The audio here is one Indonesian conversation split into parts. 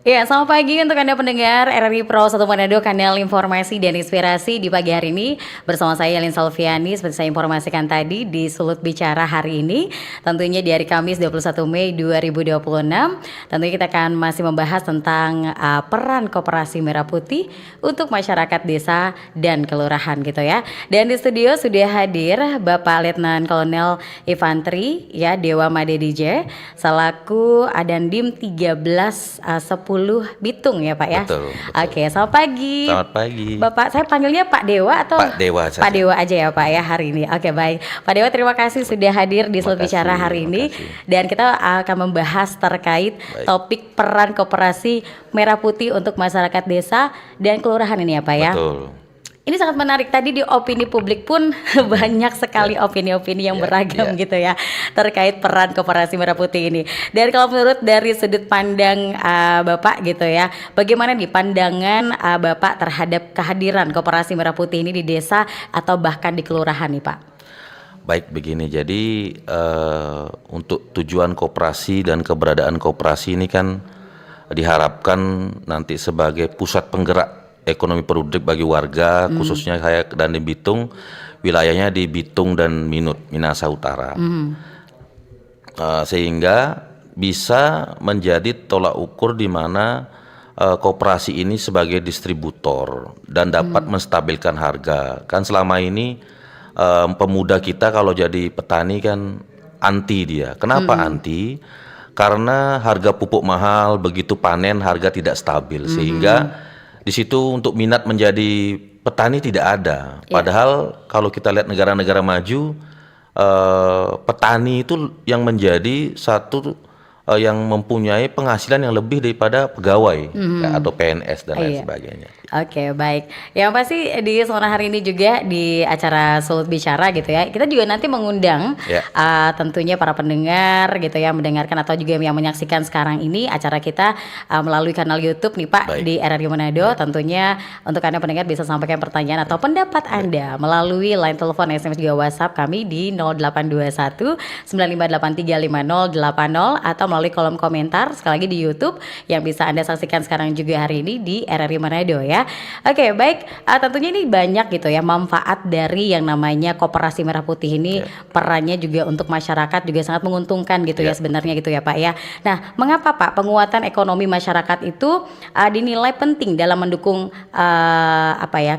Ya, selamat pagi untuk Anda pendengar RRI Pro 1 Manado, kanal informasi dan inspirasi di pagi hari ini. Bersama saya Yalin Salviani, seperti saya informasikan tadi di Sulut Bicara hari ini. Tentunya di hari Kamis 21 Mei 2026. Tentunya kita akan masih membahas tentang peran Koperasi Merah Putih untuk masyarakat desa dan kelurahan gitu ya. Dan di studio sudah hadir Bapak Letnan Kolonel Infantri ya Dewa Made DJ selaku Adandim 1310 Bitung ya Pak ya. Betul. Oke, selamat pagi. Selamat pagi. Bapak, saya panggilnya Pak Dewa atau Pak Dewa saja. Pak Dewa aja ya Pak ya hari ini. Oke, baik. Pak Dewa, terima kasih sudah hadir di Sulut Bicara hari ini. Dan kita akan membahas terkait topik peran Koperasi Merah Putih untuk masyarakat desa dan kelurahan ini ya Pak ya. Betul. Ini sangat menarik, tadi di opini publik pun banyak sekali opini-opini yang beragam gitu ya terkait peran Koperasi Merah Putih ini. Dan kalau menurut dari sudut pandang Bapak gitu ya, bagaimana nih pandangan Bapak terhadap kehadiran Koperasi Merah Putih ini di desa atau bahkan di kelurahan nih Pak? Baik, begini, jadi untuk tujuan koperasi dan keberadaan koperasi ini kan diharapkan nanti sebagai pusat penggerak ekonomi produktif bagi warga, khususnya saya dan di Bitung, wilayahnya di Bitung dan Minasa Utara, sehingga bisa menjadi tolak ukur di mana koperasi ini sebagai distributor dan dapat menstabilkan harga. Kan selama ini pemuda kita kalau jadi petani kan anti dia. Kenapa anti? Karena harga pupuk mahal, begitu panen harga tidak stabil, sehingga di situ untuk minat menjadi petani tidak ada. Padahal kalau kita lihat negara-negara maju, petani itu yang menjadi satu yang mempunyai penghasilan yang lebih daripada pegawai atau PNS dan lain sebagainya. Oke, baik. Yang pasti di sore hari ini juga di acara Sulut Bicara gitu ya, kita juga nanti mengundang tentunya para pendengar gitu ya, mendengarkan atau juga yang menyaksikan sekarang ini acara kita melalui kanal YouTube nih Pak di RRI Manado. Tentunya untuk Anda pendengar bisa sampaikan pertanyaan atau pendapat Anda melalui line telepon, SMS juga WhatsApp kami di 0821 95835080 atau melalui kolom komentar sekali lagi di YouTube yang bisa Anda saksikan sekarang juga hari ini di RRI Manado ya. Oke, baik. Tentunya ini banyak gitu ya manfaat dari yang namanya Koperasi Merah Putih ini. Perannya juga untuk masyarakat juga sangat menguntungkan gitu ya sebenarnya gitu ya Pak ya. Nah, mengapa Pak penguatan ekonomi masyarakat itu dinilai penting dalam mendukung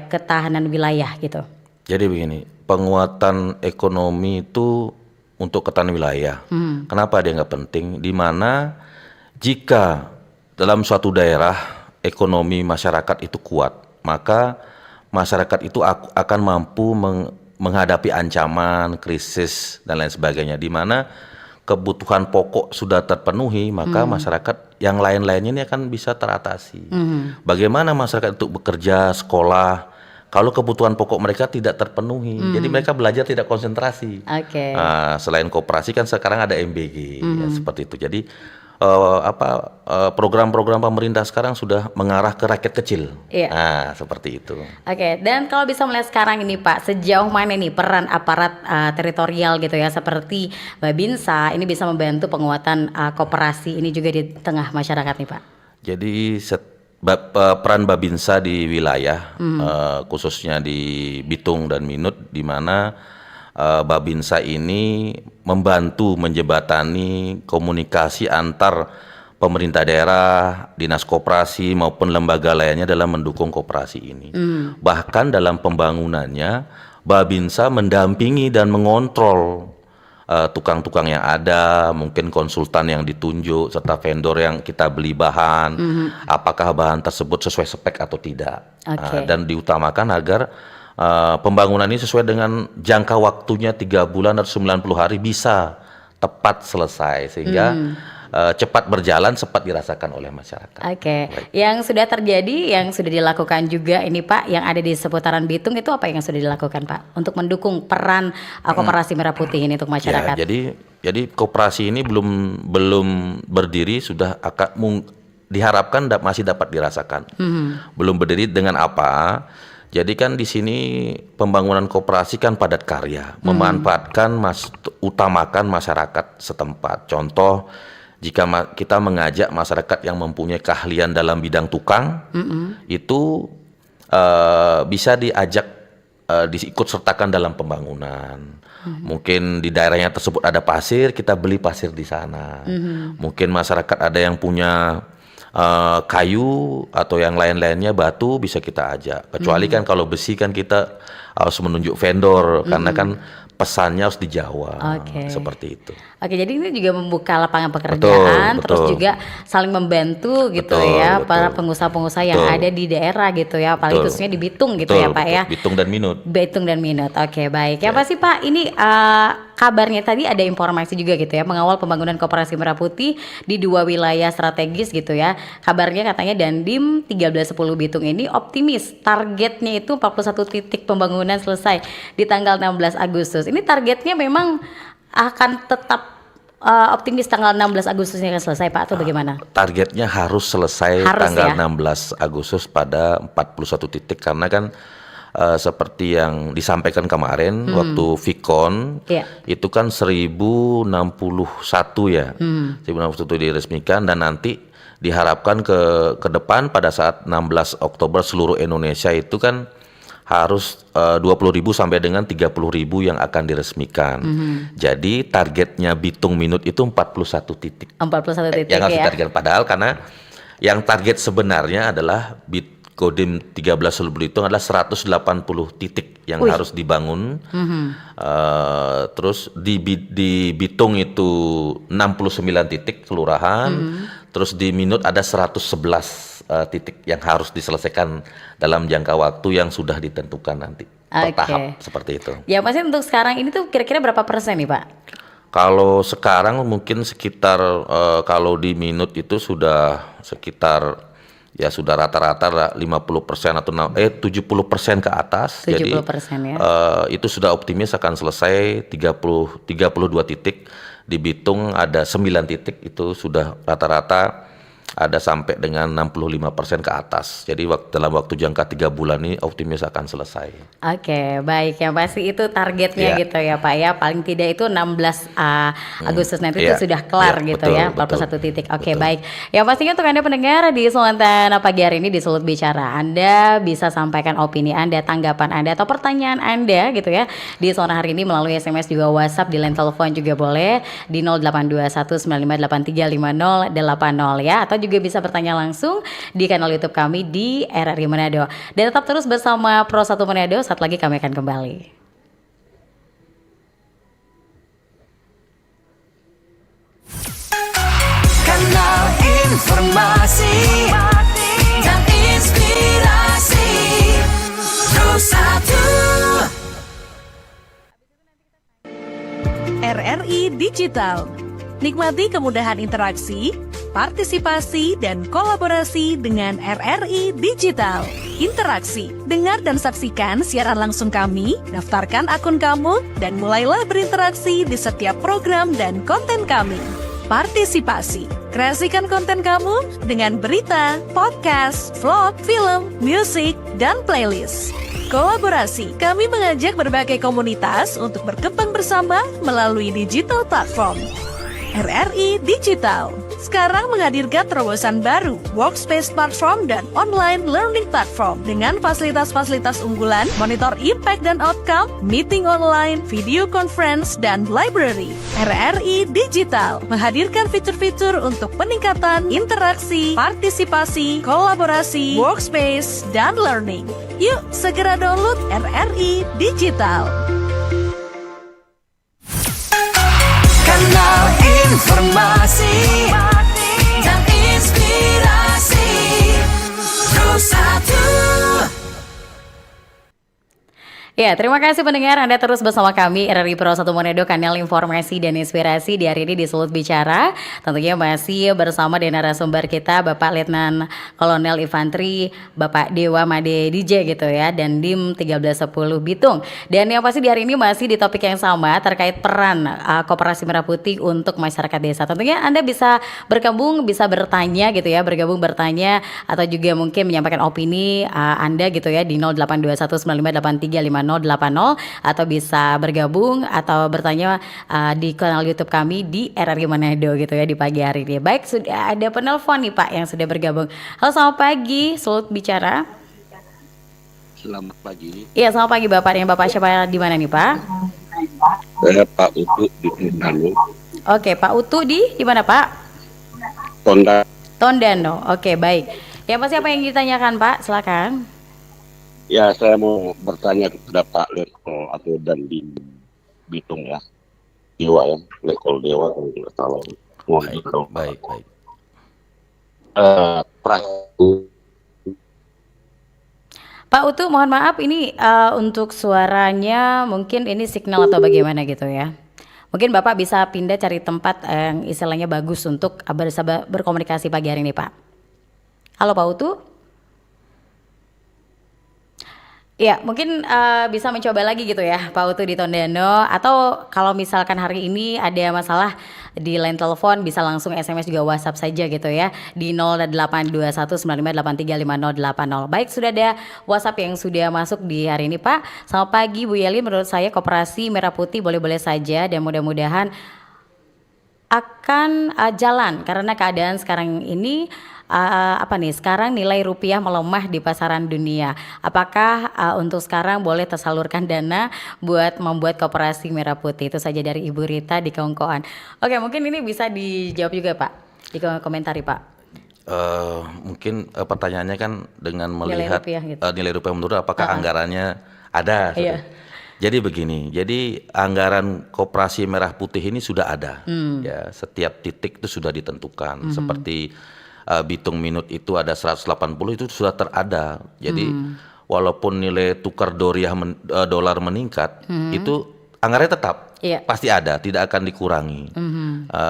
ketahanan wilayah gitu? Jadi begini, penguatan ekonomi itu untuk ketahanan wilayah. Kenapa dia nggak penting? Di mana jika dalam suatu daerah ekonomi masyarakat itu kuat, maka masyarakat itu akan mampu menghadapi ancaman, krisis dan lain sebagainya. Di mana kebutuhan pokok sudah terpenuhi, maka masyarakat yang lain-lainnya ini akan bisa teratasi. Bagaimana masyarakat itu bekerja, sekolah, kalau kebutuhan pokok mereka tidak terpenuhi, jadi mereka belajar tidak konsentrasi. Selain koperasi kan sekarang ada MBG, ya, seperti itu. Jadi program-program pemerintah sekarang sudah mengarah ke rakyat kecil. Nah, seperti itu. Oke, dan kalau bisa melihat sekarang ini Pak, sejauh mana nih peran aparat teritorial gitu ya, seperti Babinsa ini bisa membantu penguatan koperasi ini juga di tengah masyarakat nih Pak? Jadi peran Babinsa di wilayah, khususnya di Bitung dan Minut, di mana Babinsa ini membantu menjembatani komunikasi antar pemerintah daerah, dinas koperasi maupun lembaga lainnya dalam mendukung koperasi ini. Bahkan dalam pembangunannya, Babinsa mendampingi dan mengontrol tukang-tukang yang ada, mungkin konsultan yang ditunjuk, serta vendor yang kita beli bahan, apakah bahan tersebut sesuai spek atau tidak. Dan diutamakan agar pembangunan ini sesuai dengan jangka waktunya 3 bulan atau 90 hari bisa tepat selesai, sehingga cepat berjalan, cepat dirasakan oleh masyarakat. Yang sudah terjadi, yang sudah dilakukan juga ini Pak, yang ada di seputaran Bitung itu apa yang sudah dilakukan Pak untuk mendukung peran Koperasi Merah Putih ini untuk masyarakat? Jadi koperasi ini belum berdiri, sudah diharapkan masih dapat dirasakan. Belum berdiri dengan apa? Jadi kan di sini pembangunan koperasi kan padat karya, memanfaatkan utamakan masyarakat setempat. Contoh jika kita mengajak masyarakat yang mempunyai keahlian dalam bidang tukang, itu bisa diajak diikut sertakan dalam pembangunan. Mungkin di daerahnya tersebut ada pasir, kita beli pasir di sana. Mungkin masyarakat ada yang punya kayu atau yang lain-lainnya, batu, bisa kita ajak. Kecuali kan kalau besi kan kita harus menunjuk vendor karena kan pesannya harus di Jawa. Seperti itu. Oke, jadi ini juga membuka lapangan pekerjaan, terus juga saling membantu gitu ya, para pengusaha-pengusaha yang ada di daerah gitu ya, apalagi khususnya di Bitung gitu ya Pak ya. Bitung dan Minut. Bitung dan Minut. Oke, baik. Ya pasti Pak, ini kabarnya tadi ada informasi juga gitu ya, mengawal pembangunan Koperasi Merah Putih di 2 wilayah strategis gitu ya. Kabarnya katanya Dandim 1310 Bitung ini optimis targetnya itu 41 titik pembangunan selesai di tanggal 16 Agustus. Ini targetnya memang akan tetap optimis tanggal 16 Agustus ini akan selesai Pak, atau bagaimana? Targetnya harus selesai tanggal 16 Agustus pada 41 titik, karena kan seperti yang disampaikan kemarin waktu Vicon itu kan 1061 ya, 1061 diresmikan, dan nanti diharapkan ke depan pada saat 16 Oktober seluruh Indonesia itu kan harus 20.000 sampai dengan 30.000 yang akan diresmikan. Jadi targetnya Bitung Minut itu 41 titik. 41 titik yang harus ya. ditargetkan. Padahal karena yang target sebenarnya adalah Kodim 1310 Bitung adalah 180 titik yang harus dibangun. Terus di Bitung itu 69 titik kelurahan. Terus di Minut ada 111 titik yang harus diselesaikan dalam jangka waktu yang sudah ditentukan nanti per tahap, seperti itu. Ya pasti untuk sekarang ini tuh kira-kira berapa persen nih Pak? Kalau sekarang mungkin sekitar kalau di Minut itu sudah sekitar ya sudah rata-rata 50% atau 70% ke atas. 70% jadi ya. Itu sudah optimis akan selesai 32 titik. Di Bitung ada 9 titik, itu sudah rata-rata ada sampai dengan 65% ke atas. Jadi dalam waktu jangka 3 bulan ini optimis akan selesai. Oke, baik. Yang pasti itu targetnya gitu ya Pak ya. Paling tidak itu 16 Agustus nanti itu sudah kelar gitu ya. 41 titik. Oke, baik. Yang pastinya untuk Anda pendengar di Sultan pagi hari ini di Sulut Bicara, Anda bisa sampaikan opini Anda, tanggapan Anda atau pertanyaan Anda gitu ya di sore hari ini melalui SMS juga WhatsApp, di line telepon juga boleh di 082195835080 ya, atau juga bisa bertanya langsung di kanal YouTube kami di RRI Manado. Dan tetap terus bersama Pro 1 Manado, saat lagi kami akan kembali. Kanal informasi dan inspirasi Pro 1 RRI Digital. Nikmati kemudahan interaksi, partisipasi, dan kolaborasi dengan RRI Digital. Interaksi, dengar dan saksikan siaran langsung kami, daftarkan akun kamu, dan mulailah berinteraksi di setiap program dan konten kami. Partisipasi, kreasikan konten kamu dengan berita, podcast, vlog, film, musik, dan playlist. Kolaborasi, kami mengajak berbagai komunitas untuk berkembang bersama melalui digital platform. RRI Digital sekarang menghadirkan terobosan baru, workspace platform dan online learning platform dengan fasilitas-fasilitas unggulan, monitor impact dan outcome, meeting online, video conference, dan library. RRI Digital menghadirkan fitur-fitur untuk peningkatan interaksi, partisipasi, kolaborasi, workspace, dan learning. Yuk, segera download RRI Digital. Kanal informasi dan inspirasi Pro 1. Ya, terima kasih pendengar, Anda terus bersama kami RRI Pro 1 Manado, kanal informasi dan inspirasi di hari ini di Sulut Bicara. Tentunya masih bersama dengan narasumber kita Bapak Letnan Kolonel Infantri Bapak Dewa Made DJ gitu ya, dan DIM 1310 Bitung. Dan yang pasti di hari ini masih di topik yang sama terkait peran Koperasi Merah Putih untuk masyarakat desa. Tentunya Anda bisa bergabung, bisa bertanya gitu ya, bertanya atau juga mungkin menyampaikan opini Anda gitu ya di 0821958350 5080 atau bisa bergabung atau bertanya di kanal YouTube kami di RRI Manado gitu ya di pagi hari ini. Baik, sudah ada penelpon nih Pak yang sudah bergabung. Halo, selamat pagi, Sulut Bicara. Selamat pagi. Iya, selamat pagi Bapak. Yang Bapak siapa di mana nih Pak? Saya Pak Utu di Tondano. Oke, Pak Utu di mana Pak? Tondano. Oke, baik. Ya, pasti apa yang ditanyakan Pak? Silakan. Ya, saya mau bertanya kepada Pak Letkol atau dan di Bitung ya. Dewa ya, Letkol Dewa kalau tidak salah. Baik. Pak Utu, mohon maaf ini untuk suaranya mungkin ini signal atau bagaimana gitu ya. Mungkin Bapak bisa pindah cari tempat yang istilahnya bagus untuk berkomunikasi pagi hari ini Pak. Halo Pak Utu. Ya, mungkin bisa mencoba lagi gitu ya Pak Utu di Tondano. Atau kalau misalkan hari ini ada masalah di line telepon bisa langsung SMS juga WhatsApp saja gitu ya di 082195835080. Baik, sudah ada WhatsApp yang sudah masuk di hari ini Pak. Selamat pagi Bu Yeli, menurut saya Koperasi Merah Putih boleh-boleh saja dan mudah-mudahan akan jalan karena keadaan sekarang ini sekarang nilai rupiah melemah di pasaran dunia. Apakah untuk sekarang boleh tersalurkan dana buat membuat Koperasi Merah Putih? Itu saja dari Ibu Rita di Kongkoan. Oke, mungkin ini bisa dijawab juga Pak di komentari Pak. Mungkin pertanyaannya kan dengan melihat nilai rupiah menurun apakah anggarannya ada? Iya. Jadi begini, jadi anggaran Koperasi Merah Putih ini sudah ada, ya setiap titik itu sudah ditentukan. Seperti Bitung Minut itu ada 180 itu sudah terada. Jadi walaupun nilai tukar dolar meningkat, itu anggarannya tetap pasti ada, tidak akan dikurangi.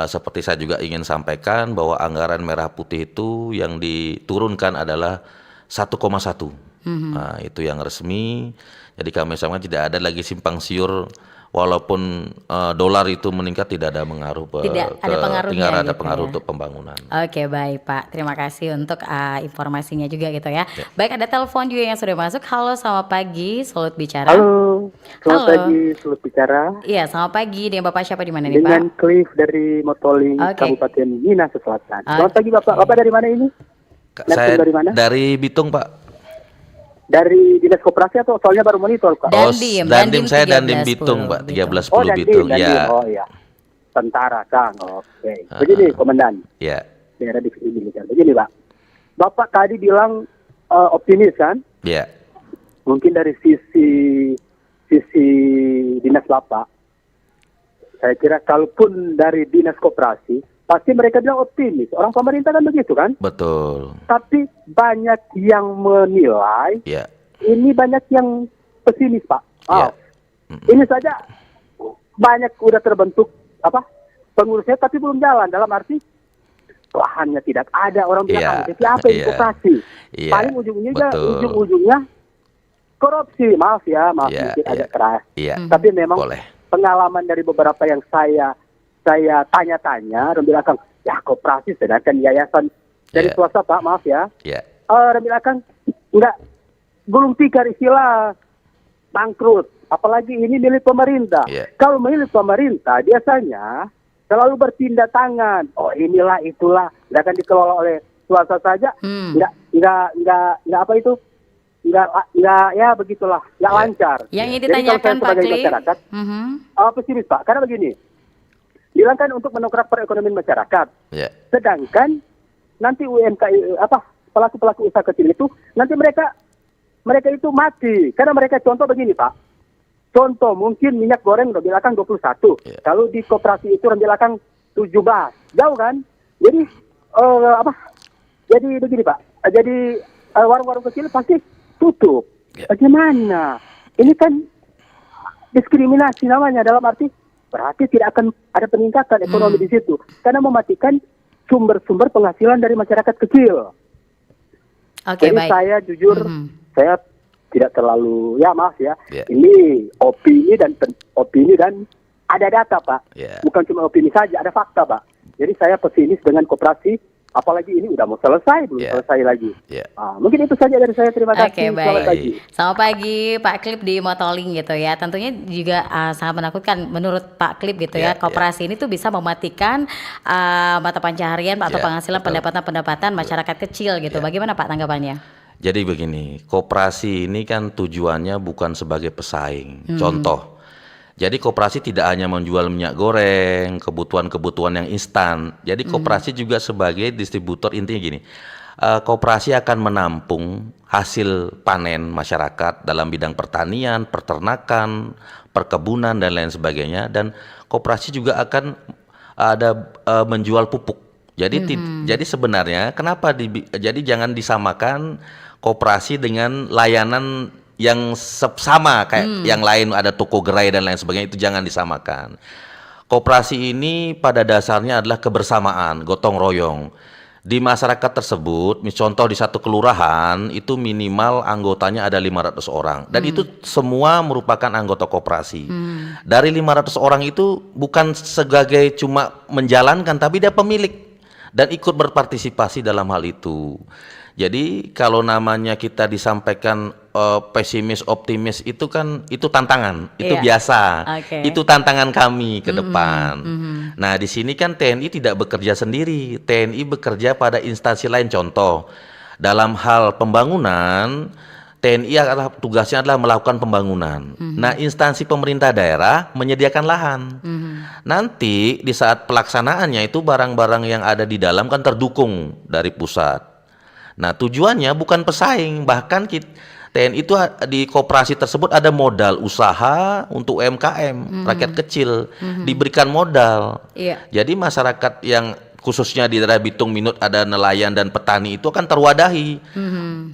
Seperti saya juga ingin sampaikan bahwa anggaran Merah Putih itu yang diturunkan adalah 1,1. Nah, itu yang resmi. Jadi kami sama tidak ada lagi simpang siur, walaupun dolar itu meningkat tidak ada pengaruh untuk pembangunan. Oke, baik Pak, terima kasih untuk informasinya juga gitu ya. Baik, ada telepon juga yang sudah masuk. Halo, selamat pagi, Sulut Bicara. Halo, selamat pagi, Sulut Bicara. Iya, selamat pagi. Dengan Bapak siapa di mana nih Pak? Dengan Cliff dari Motoli, Kabupaten Minahasa Selatan. Selamat pagi Bapak. Bapak dari mana ini? Saya dari mana? Dari Bitung Pak. Dari Dinas Koperasi atau soalnya baru monitor Pak? Dandim saya Dandim Bitung Pak, 1310 Bitung. Ya. Oh iya. Tentara Kang. Oke. Begini Komandan. Ya. Daerah divisi militer. Begini Pak. Bapak tadi bilang optimis kan? Ya. Mungkin dari sisi dinas Bapak. Saya kira kalaupun dari Dinas Koperasi pasti mereka bilang optimis. Orang pemerintah kan begitu kan? Betul. Tapi banyak yang menilai, ini banyak yang pesimis Pak. Ini saja banyak udah terbentuk pengurusnya tapi belum jalan. Dalam arti lahannya tidak ada, orang bilang tapi apa investasi? Paling ujung-ujungnya korupsi. Maaf mungkin agak keras. Tapi memang pengalaman dari beberapa yang saya tanya-tanya, Rembil Akang, ya koperasi sedangkan yayasan dari swasta Pak, maaf ya. Rembil Akang enggak gulung tikar istilah bangkrut, apalagi ini milik pemerintah. Kalau milik pemerintah biasanya selalu berpindah tangan. Oh inilah itulah, nggak akan dikelola oleh swasta saja. Nggak apa itu? Nggak ya begitulah, nggak lancar. Yang ditanyakan Pak Cliff, pesimis Pak, karena begini. Bilang kan untuk mendongkrak perekonomian masyarakat. Sedangkan nanti UMKM pelaku-pelaku usaha kecil itu nanti mereka itu mati karena mereka contoh begini Pak. Contoh mungkin minyak goreng Rembil Akang 21. Kalau di koperasi itu Rembil Akang 17. Jauh kan? Jadi Jadi begini Pak. Jadi warung-warung kecil pasti tutup. Bagaimana? Ini kan diskriminasi namanya, dalam arti berarti tidak akan ada peningkatan ekonomi di situ karena mematikan sumber-sumber penghasilan dari masyarakat kecil. Jadi baik. Saya jujur saya tidak terlalu maaf ya. Ini opini dan ada data Pak. Bukan cuma opini saja, ada fakta Pak. Jadi saya pesimis dengan koperasi Apalagi ini udah mau selesai, belum selesai lagi. Yeah. Mungkin itu saja dari saya. Terima kasih. Selamat pagi. Selamat pagi Pak Klip di Motoling gitu ya. Tentunya juga sangat menakutkan menurut Pak Klip gitu ya. Koperasi ini tuh bisa mematikan mata pencaharian atau penghasilan pendapatan masyarakat kecil gitu. Bagaimana Pak tanggapannya? Jadi begini, koperasi ini kan tujuannya bukan sebagai pesaing. Contoh, jadi koperasi tidak hanya menjual minyak goreng, kebutuhan-kebutuhan yang instan. Jadi koperasi juga sebagai distributor. Intinya gini, koperasi akan menampung hasil panen masyarakat dalam bidang pertanian, peternakan, perkebunan dan lain sebagainya. Dan koperasi juga akan ada menjual pupuk. Jadi sebenarnya kenapa jadi jangan disamakan koperasi dengan layanan yang sama kayak yang lain, ada toko gerai dan lain sebagainya, itu jangan disamakan. Koperasi ini pada dasarnya adalah kebersamaan, gotong royong. Di masyarakat tersebut, contoh di satu kelurahan itu minimal anggotanya ada 500 orang dan itu semua merupakan anggota koperasi. Dari 500 orang itu bukan sebagai cuma menjalankan, tapi dia pemilik dan ikut berpartisipasi dalam hal itu. Jadi kalau namanya kita disampaikan pesimis, optimis, itu kan itu tantangan, itu biasa, itu tantangan kami ke depan. Nah di sini kan TNI tidak bekerja sendiri, TNI bekerja pada instansi lain. Contoh dalam hal pembangunan, TNI tugasnya adalah melakukan pembangunan. Nah instansi pemerintah daerah menyediakan lahan. Nanti di saat pelaksanaannya itu barang-barang yang ada di dalam kan terdukung dari pusat. Nah tujuannya bukan pesaing, bahkan TNI itu di koperasi tersebut ada modal usaha untuk UMKM, rakyat kecil, diberikan modal. Jadi masyarakat yang khususnya di daerah Bitung Minut ada nelayan dan petani itu akan terwadahi.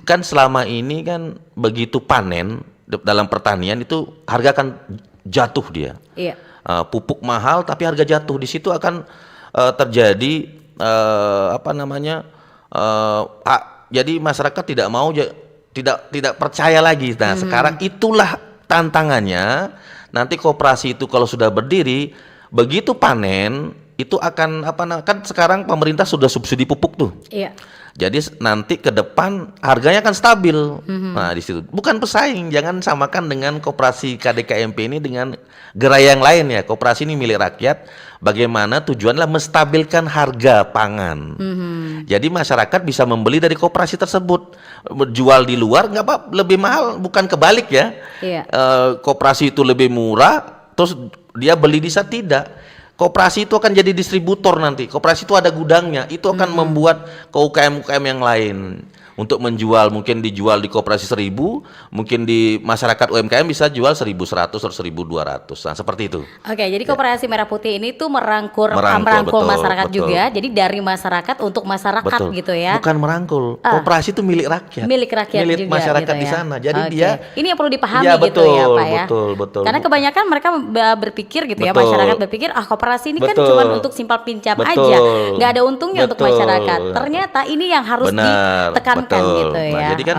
Kan selama ini kan begitu panen dalam pertanian itu harga akan jatuh dia. Pupuk mahal tapi harga jatuh, di situ akan terjadi jadi masyarakat tidak mau tidak percaya lagi. Nah sekarang itulah tantangannya. Nanti koperasi itu kalau sudah berdiri, begitu panen itu akan kan sekarang pemerintah sudah subsidi pupuk tuh. Jadi nanti ke depan harganya akan stabil. Nah di situ bukan pesaing, jangan samakan dengan koperasi KDKMP ini dengan gerai yang lain ya. Koperasi ini milik rakyat. Bagaimana tujuannya menstabilkan harga pangan. Jadi masyarakat bisa membeli dari koperasi tersebut, jual di luar nggak apa lebih mahal, bukan kebalik ya. Koperasi itu lebih murah, terus dia beli di sana, tidak. Koperasi itu akan jadi distributor nanti. Koperasi itu ada gudangnya, itu akan membuat ke UKM-UKM yang lain untuk menjual, mungkin dijual di koperasi 1.000, mungkin di masyarakat UMKM bisa jual 1.100 atau 1.200. Nah seperti itu. Oke, jadi koperasi Merah Putih ini tuh merangkul betul, masyarakat betul. juga. Jadi dari masyarakat untuk masyarakat gitu ya. Bukan merangkul. Koperasi itu milik rakyat. Milik rakyat milik juga masyarakat gitu di ya. sana. Jadi dia ini yang perlu dipahami ya, gitu ya Pak ya. Betul. Karena kebanyakan mereka berpikir gitu ya, masyarakat berpikir koperasi ini kan cuma untuk simpal pinjam aja, nggak ada untungnya untuk masyarakat. Ternyata ini yang harus ditekankan gitu ya. Jadi kan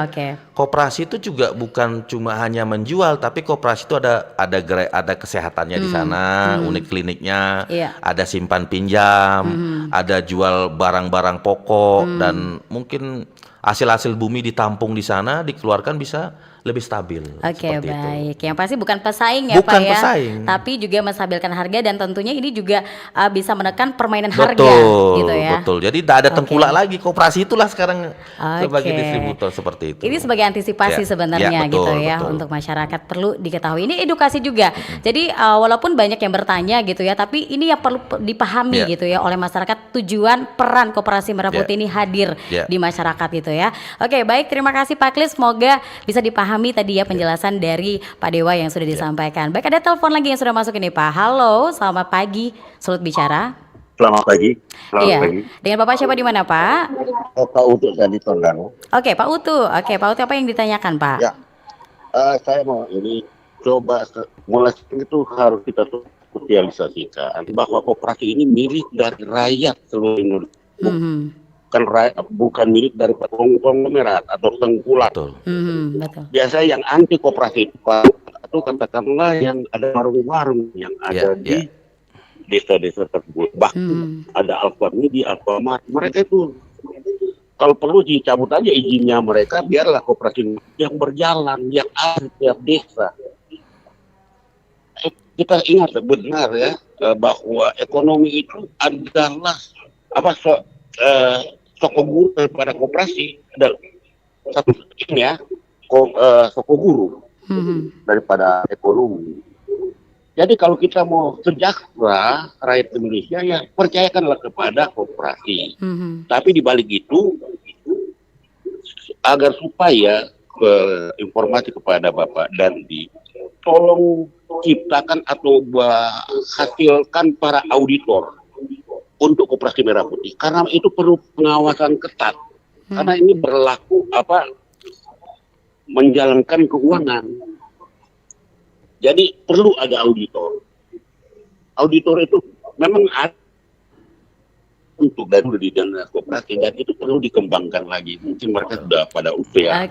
koperasi itu juga bukan cuma hanya menjual, tapi koperasi itu ada kesehatannya di sana, unit kliniknya, ada simpan pinjam, ada jual barang-barang pokok dan mungkin hasil-hasil bumi ditampung di sana, dikeluarkan bisa lebih stabil. Oke, baik. Yang pasti bukan pesaing ya Pak ya, tapi juga menstabilkan harga dan tentunya ini juga bisa menekan permainan harga gitu ya. Betul. Jadi tidak ada tengkulak lagi. Koperasi itulah sekarang sebagai distributor seperti itu. Ini sebagai antisipasi sebenarnya gitu ya untuk masyarakat, perlu diketahui. Ini edukasi juga. Jadi walaupun banyak yang bertanya gitu ya, tapi ini yang perlu dipahami gitu ya oleh masyarakat, tujuan peran Koperasi Merah Putih ini hadir di masyarakat gitu ya. Oke, baik, terima kasih Pak Klis, semoga bisa dipahami tadi ya penjelasan dari Pak Dewa yang sudah disampaikan. Baik, ada telepon lagi yang sudah masuk ini Pak. Halo, selamat pagi, Sulut Bicara. Selamat pagi. Pagi. Dengan Bapak siapa di mana Pak? Pak Utu dari Tondano. Oke, Pak Utu. Oke, Pak Utu, apa yang ditanyakan Pak? Ya, saya mau coba mulai itu harus kita sosialisasikan bahwa koperasi ini milik dari rakyat seluruh Indonesia. Bukan milik dari konglomerat atau tengkulak. Betul. Biasa yang anti koperasi itu katakanlah yang ada warung-warung yang ada di desa-desa tersebut. Bahkan ada Alfamidi, Alfamart, mereka itu kalau perlu dicabut aja izinnya mereka, biarlah koperasi yang berjalan, yang ada tiap desa. Kita ingat benar ya, bahwa ekonomi itu adalah soko guru daripada koperasi. Ada satu ini ya, soko guru daripada ekonomi. Jadi kalau kita mau sejahtera rakyat Indonesia, ya percayakanlah kepada koperasi. Tapi di balik itu, agar supaya informasi kepada Bapak Dandi, tolong ciptakan atau hasilkan para auditor untuk koperasi merah putih. Karena itu perlu pengawasan ketat. Karena ini berlaku menjalankan keuangan. Jadi perlu ada auditor. Auditor itu memang ada untuk dari dana koperasi, dan itu perlu dikembangkan lagi. Mungkin mereka sudah pada usia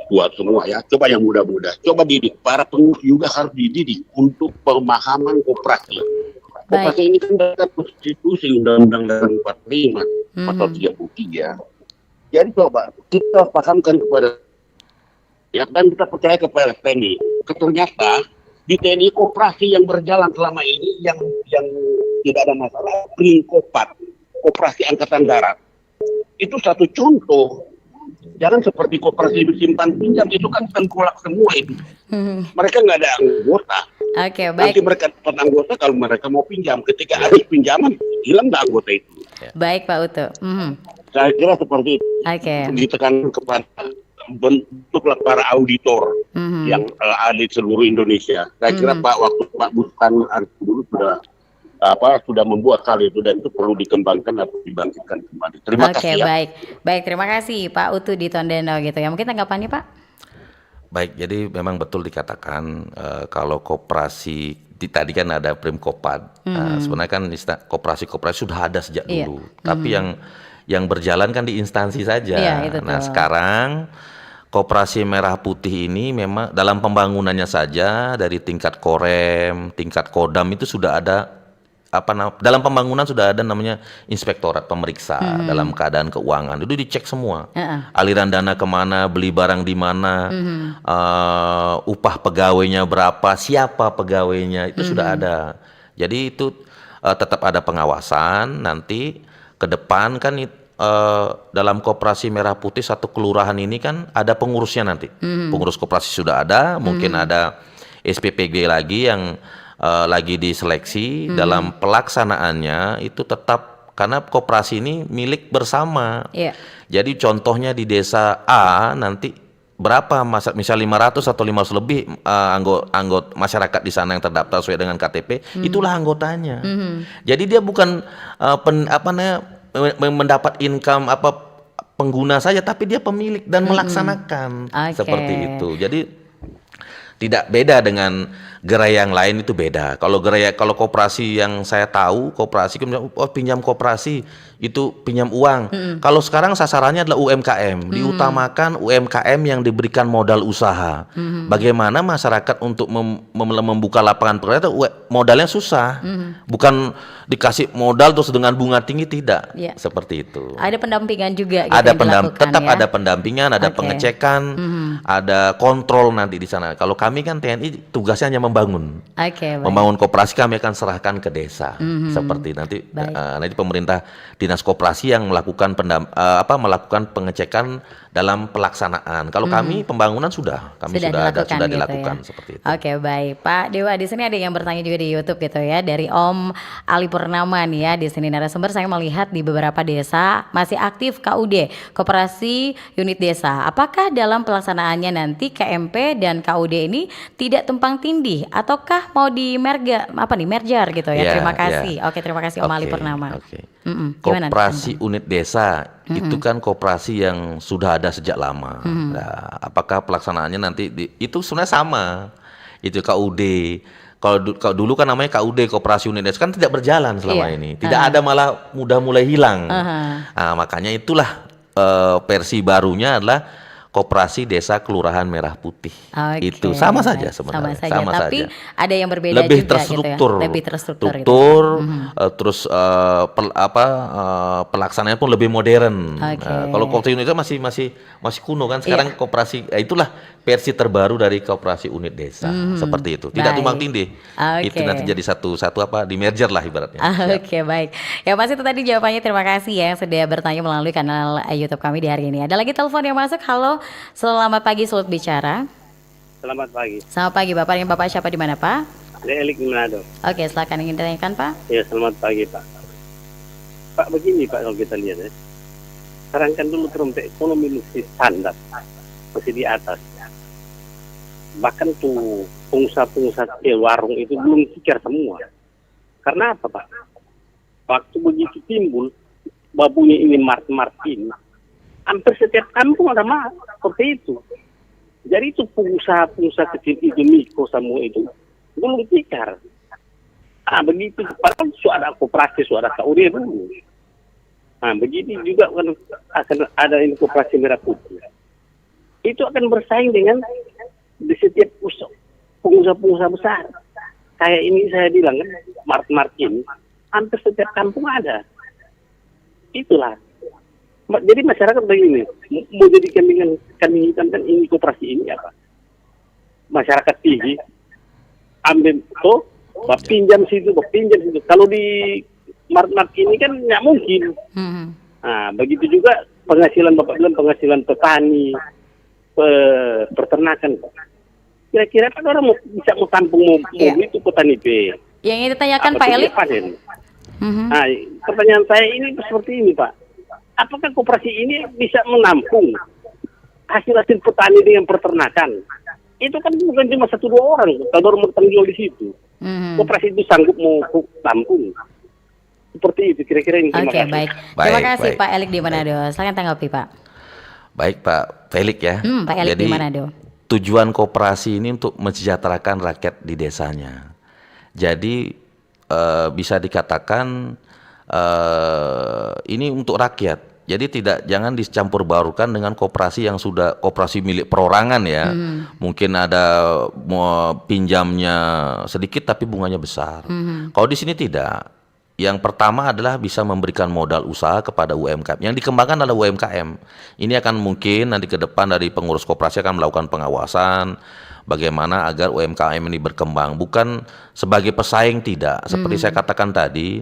tua semua ya. Coba yang muda-muda, coba didik. Para pengurus juga harus dididik untuk pemahaman koperasi. Koperasi ini kan dari konstitusi Undang-Undang Dasar 45 atau 33. Jadi coba kita pahamkan kepada ya, dan kita percaya kepada TNI. Ternyata di TNI koperasi yang berjalan selama ini yang tidak ada masalah, koperasi angkatan darat itu satu contoh. Jangan seperti koperasi simpan pinjam, itu kan tengkulak semua itu. Mereka nggak ada anggota. Baik. Nanti mereka dapat anggota kalau mereka mau pinjam. Ketika habis pinjaman, hilang nggak anggota itu. Baik Pak Utu. Saya kira seperti itu. Ditekan kepada bentuklah para auditor yang ada di seluruh Indonesia. Saya kira waktu Pak Bustan dulu sudah membuat hal itu, dan itu perlu dikembangkan atau dibangkitkan kembali. Terima kasih ya. Baik, terima kasih Pak Utu di Tondano gitu ya. Mungkin tanggapannya Pak? Baik, jadi memang betul dikatakan kalau koperasi tadi kan ada Primkopad. Sebenarnya kan koperasi sudah ada sejak dulu. Tapi yang berjalan kan di instansi saja. Nah, sekarang koperasi merah putih ini memang dalam pembangunannya saja dari tingkat Korem, tingkat Kodam itu sudah ada dalam pembangunan sudah ada namanya inspektorat pemeriksa dalam keadaan keuangan. Itu dicek semua. Aliran dana kemana, beli barang di mana, upah pegawainya berapa, siapa pegawainya, itu sudah ada. Jadi itu tetap ada pengawasan. Nanti ke depan kan dalam koperasi merah putih satu kelurahan ini kan ada pengurusnya nanti. Pengurus koperasi sudah ada, mungkin ada SPPG lagi yang lagi diseleksi. Dalam pelaksanaannya itu tetap, karena koperasi ini milik bersama. Jadi contohnya di desa A nanti berapa misal 500 atau 500 lebih anggota masyarakat di sana yang terdaftar sesuai dengan KTP, itulah anggotanya. Jadi dia bukan mendapat income pengguna saja, tapi dia pemilik dan melaksanakan seperti itu. Jadi tidak beda dengan gerai yang lain, itu beda. Kalau koperasi yang saya tahu, koperasi pinjam koperasi itu pinjam uang. Kalau sekarang sasarannya adalah UMKM, diutamakan UMKM yang diberikan modal usaha. Bagaimana masyarakat untuk membuka lapangan pekerjaan, modalnya susah. Bukan dikasih modal terus dengan bunga tinggi, tidak. Seperti itu. Ada pendampingan juga gitu ada tetap ada pendampingan, ada pengecekan, ada kontrol nanti di sana. Kalau kami kan TNI tugasnya hanya membangun. Membangun koperasi, kami akan serahkan ke desa. Seperti nanti pemerintah dinas koperasi yang melakukan melakukan pengecekan dalam pelaksanaan. Kalau kami pembangunan sudah dilakukan gitu ya. Seperti itu. Baik Pak Dewa, di sini ada yang bertanya juga di YouTube gitu ya, dari Om Ali Purnama nih ya. Di sini narasumber, saya melihat di beberapa desa masih aktif KUD, Koperasi Unit Desa. Apakah dalam pelaksanaannya nanti KMP dan KUD ini tidak tumpang tindih, ataukah mau di merger gitu ya? Terima kasih. Terima kasih Om Ali Purnama. Koperasi unit desa itu kan koperasi yang sudah ada sejak lama. Nah, apakah pelaksanaannya nanti itu sebenarnya sama. Itu KUD. Kalau dulu kan namanya KUD, Koperasi Unit Desa, kan tidak berjalan selama ini. Tidak ada, malah udah mulai hilang. Nah, makanya itulah versi barunya adalah Koperasi Desa Kelurahan Merah Putih. Itu sama saja sebenarnya. Sama saja. Tapi ada yang berbeda lebih juga terstruktur, gitu ya. Lebih terstruktur. Terus pelaksanaannya pun lebih modern. Kalau Koperasi Indonesia masih kuno kan. Sekarang koperasi, itulah versi terbaru dari Koperasi Unit Desa. Seperti itu. Tidak tumpang tindih. Itu nanti jadi satu di merger lah ibaratnya. Baik. Ya Mas, itu tadi jawabannya. Terima kasih ya sudah bertanya melalui kanal YouTube kami di hari ini. Ada lagi telepon yang masuk. Halo, selamat pagi Sulut Bicara. Selamat pagi. Selamat pagi Bapak. Yang Bapak siapa di mana Pak? Elik di Manado. Oke, silakan, ingin ditanyakan Pak. Ya, selamat pagi Pak. Pak, begini Pak, kalau kita lihat ya. Sekarang kan dulu trompet ekonomi masih standar, masih di atas. Bahkan tuh pengusaha-pengusaha warung itu belum tikar semua. Karena apa Pak? Waktu begitu timbul babunya ini mart-mart ini, hampir setiap kampung ada seperti itu. Jadi itu pengusaha-pengusaha kecil itu, mikro semua itu belum tikar. Begitu. Padahal sudah ada koperasi, sudah ada KUD dulu. Begitu juga akan ada ini Koperasi Merah Putih. Itu akan bersaing dengan di setiap pengusaha-pengusaha besar. Kayak ini saya bilang kan, mart-mart ini hampir setiap kampung ada. Itulah. Jadi masyarakat begini, mau jadikan dengan kambing hitam kan ini koperasi ini apa? Masyarakat tinggi, ambil pinjam situ. Kalau di mart-mart ini kan nggak mungkin. Begitu juga penghasilan Bapak bilang penghasilan petani, peternakan. Kira-kira kan orang bisa mau tampung itu petani B. Yang ingin ditanyakan Pak Elik? Pertanyaan saya ini seperti ini Pak. Apakah koperasi ini bisa menampung hasil petani dengan peternakan? Itu kan bukan cuma 1-2 orang, kalau orang bertanggung di situ. Koperasi itu sanggup mau tampung. Seperti itu kira-kira ini. Oke, baik. Terima kasih Pak Elik di Manado. Silakan tanggapi Pak. Baik Pak Felix ya. Pak Elik di Manado. Tujuan koperasi ini untuk mensejahterakan rakyat di desanya. Jadi bisa dikatakan ini untuk rakyat. Jadi jangan dicampur baurkan dengan koperasi yang sudah koperasi milik perorangan ya. Mungkin ada pinjamnya sedikit tapi bunganya besar. Kalau di sini tidak. Yang pertama adalah bisa memberikan modal usaha kepada UMKM. Yang dikembangkan adalah UMKM. Ini akan mungkin nanti ke depan dari pengurus koperasi akan melakukan pengawasan bagaimana agar UMKM ini berkembang. Bukan sebagai pesaing, tidak. Seperti saya katakan tadi,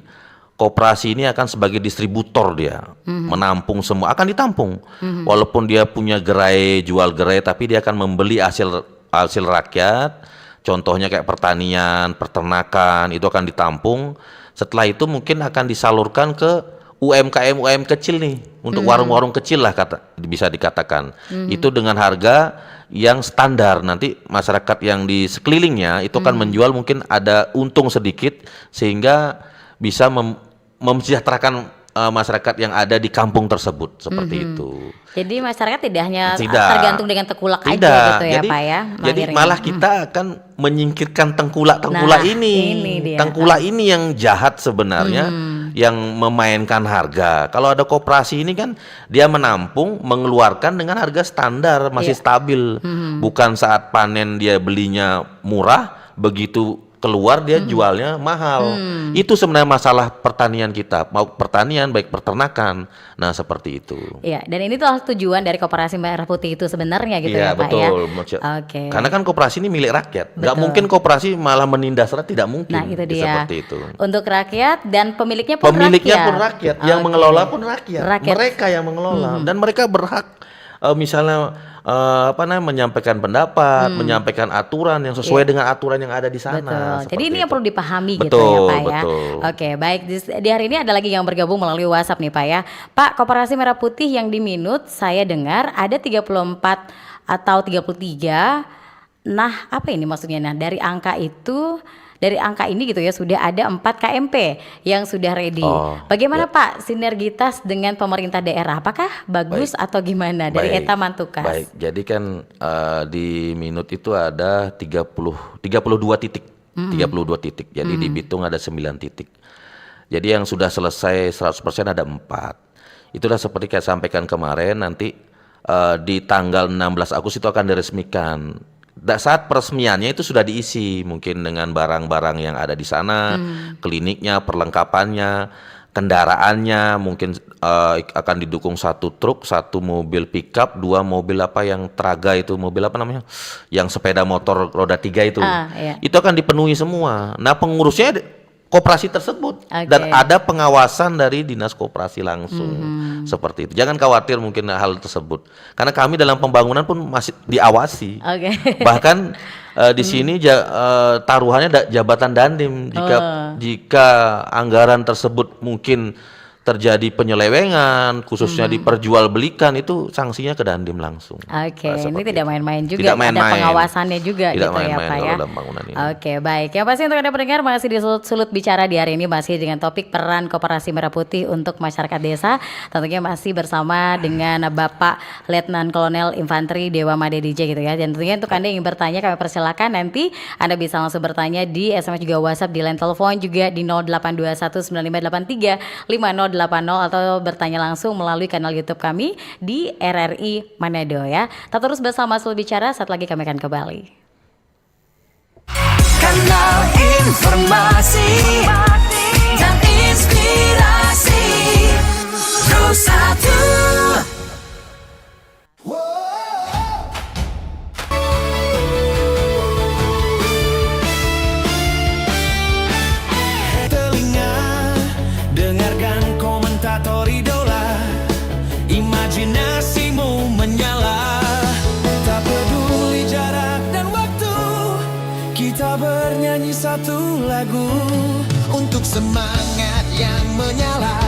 koperasi ini akan sebagai distributor dia, menampung semua, akan ditampung. Walaupun dia punya gerai, jual gerai, tapi dia akan membeli hasil rakyat. Contohnya kayak pertanian, peternakan, itu akan ditampung. Setelah itu mungkin akan disalurkan ke UMKM kecil nih, untuk warung-warung kecil lah bisa dikatakan. Itu dengan harga yang standar. Nanti masyarakat yang di sekelilingnya itu akan menjual, mungkin ada untung sedikit sehingga bisa mesejahterakan masyarakat yang ada di kampung tersebut, seperti itu. Jadi masyarakat tidak hanya tergantung dengan tengkulak aja gitu ya Pak ya. Jadi malah kita akan menyingkirkan tengkulak ini. Tengkulak ini yang jahat sebenarnya, yang memainkan harga. Kalau ada koperasi ini kan dia menampung, mengeluarkan dengan harga standar, masih stabil. Bukan saat panen dia belinya murah, begitu keluar dia jualnya mahal. Itu sebenarnya masalah pertanian kita, mau pertanian baik peternakan. Nah, seperti itu. Iya, dan ini tuh tujuan dari Koperasi Merah Putih itu sebenarnya gitu ya Pak ya. Oke. Karena kan koperasi ini milik rakyat. Nggak mungkin koperasi malah menindas rakyat, tidak mungkin. Nah, itu dia. Seperti itu. Untuk rakyat dan pemiliknya pun rakyat. Yang mengelola pun rakyat. Mereka yang mengelola dan mereka berhak misalnya menyampaikan pendapat, menyampaikan aturan yang sesuai dengan aturan yang ada di sana. Jadi ini yang perlu dipahami gitu ya Pak ya. Oke, baik. Di hari ini ada lagi yang bergabung melalui WhatsApp nih Pak ya. Pak, Koperasi Merah Putih yang di Minut saya dengar ada 34 atau 33. Nah, apa ini maksudnya? Nah, dari angka ini gitu ya sudah ada 4 KMP yang sudah ready. Bagaimana Pak sinergitas dengan pemerintah daerah? Apakah bagus atau gimana dari Eta Mantukas? Baik, jadi kan di Minut itu ada 32 titik. 32 titik. Jadi di Bitung ada 9 titik. Jadi yang sudah selesai 100% ada 4. Itulah seperti saya sampaikan kemarin, nanti di tanggal 16 Agustus itu akan diresmikan. Saat peresmiannya itu sudah diisi mungkin dengan barang-barang yang ada di sana, kliniknya, perlengkapannya, kendaraannya, mungkin akan didukung 1 truk, 1 mobil pickup, 2 mobil apa yang traga itu, mobil apa namanya, yang sepeda motor roda 3 itu, iya. Itu akan dipenuhi semua. Nah pengurusnya koperasi tersebut dan ada pengawasan dari dinas koperasi langsung seperti itu. Jangan khawatir mungkin hal tersebut karena kami dalam pembangunan pun masih diawasi. Bahkan di sini taruhannya jabatan dandim jika anggaran tersebut mungkin terjadi penyelewengan khususnya diperjualbelikan itu sanksinya ke dandim langsung. Ini tidak main-main juga, ada pengawasannya juga tidak gitu ya Pak ya. Baik. Yang pasti untuk Anda pendengar masih di Sulut Bicara di hari ini masih dengan topik peran Koperasi Merah Putih untuk masyarakat desa. Tentunya masih bersama dengan Bapak Letnan Kolonel Infanteri Dewa Made DJ gitu ya. Dan tentunya untuk Anda yang bertanya kami persilakan nanti Anda bisa langsung bertanya di SMS juga WhatsApp di line telepon juga di 082195835080 atau bertanya langsung melalui kanal YouTube kami di RRI Manado ya. Tetap terus bersama Sulut Bicara, saat lagi kami akan kembali. Kanal informasi dan inspirasi Terus Satu. Telinga dengarkan komentator idola, imajinasimu menyala. Tak peduli jarak dan waktu, kita bernyanyi satu lagu untuk semangat yang menyala,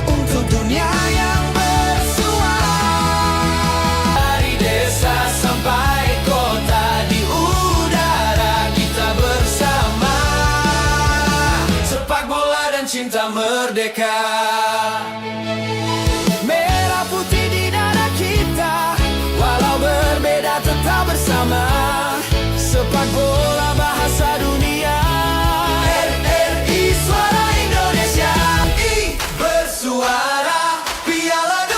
untuk dunia yang bersuara. Dari desa sampai kota, di udara kita bersama. Sepak bola dan cinta merdeka. Merah putih di dada kita, walau berbeda tetap bersama. Sepak bola bahasa dunia, RRI suara Indonesia. Bersuara Piala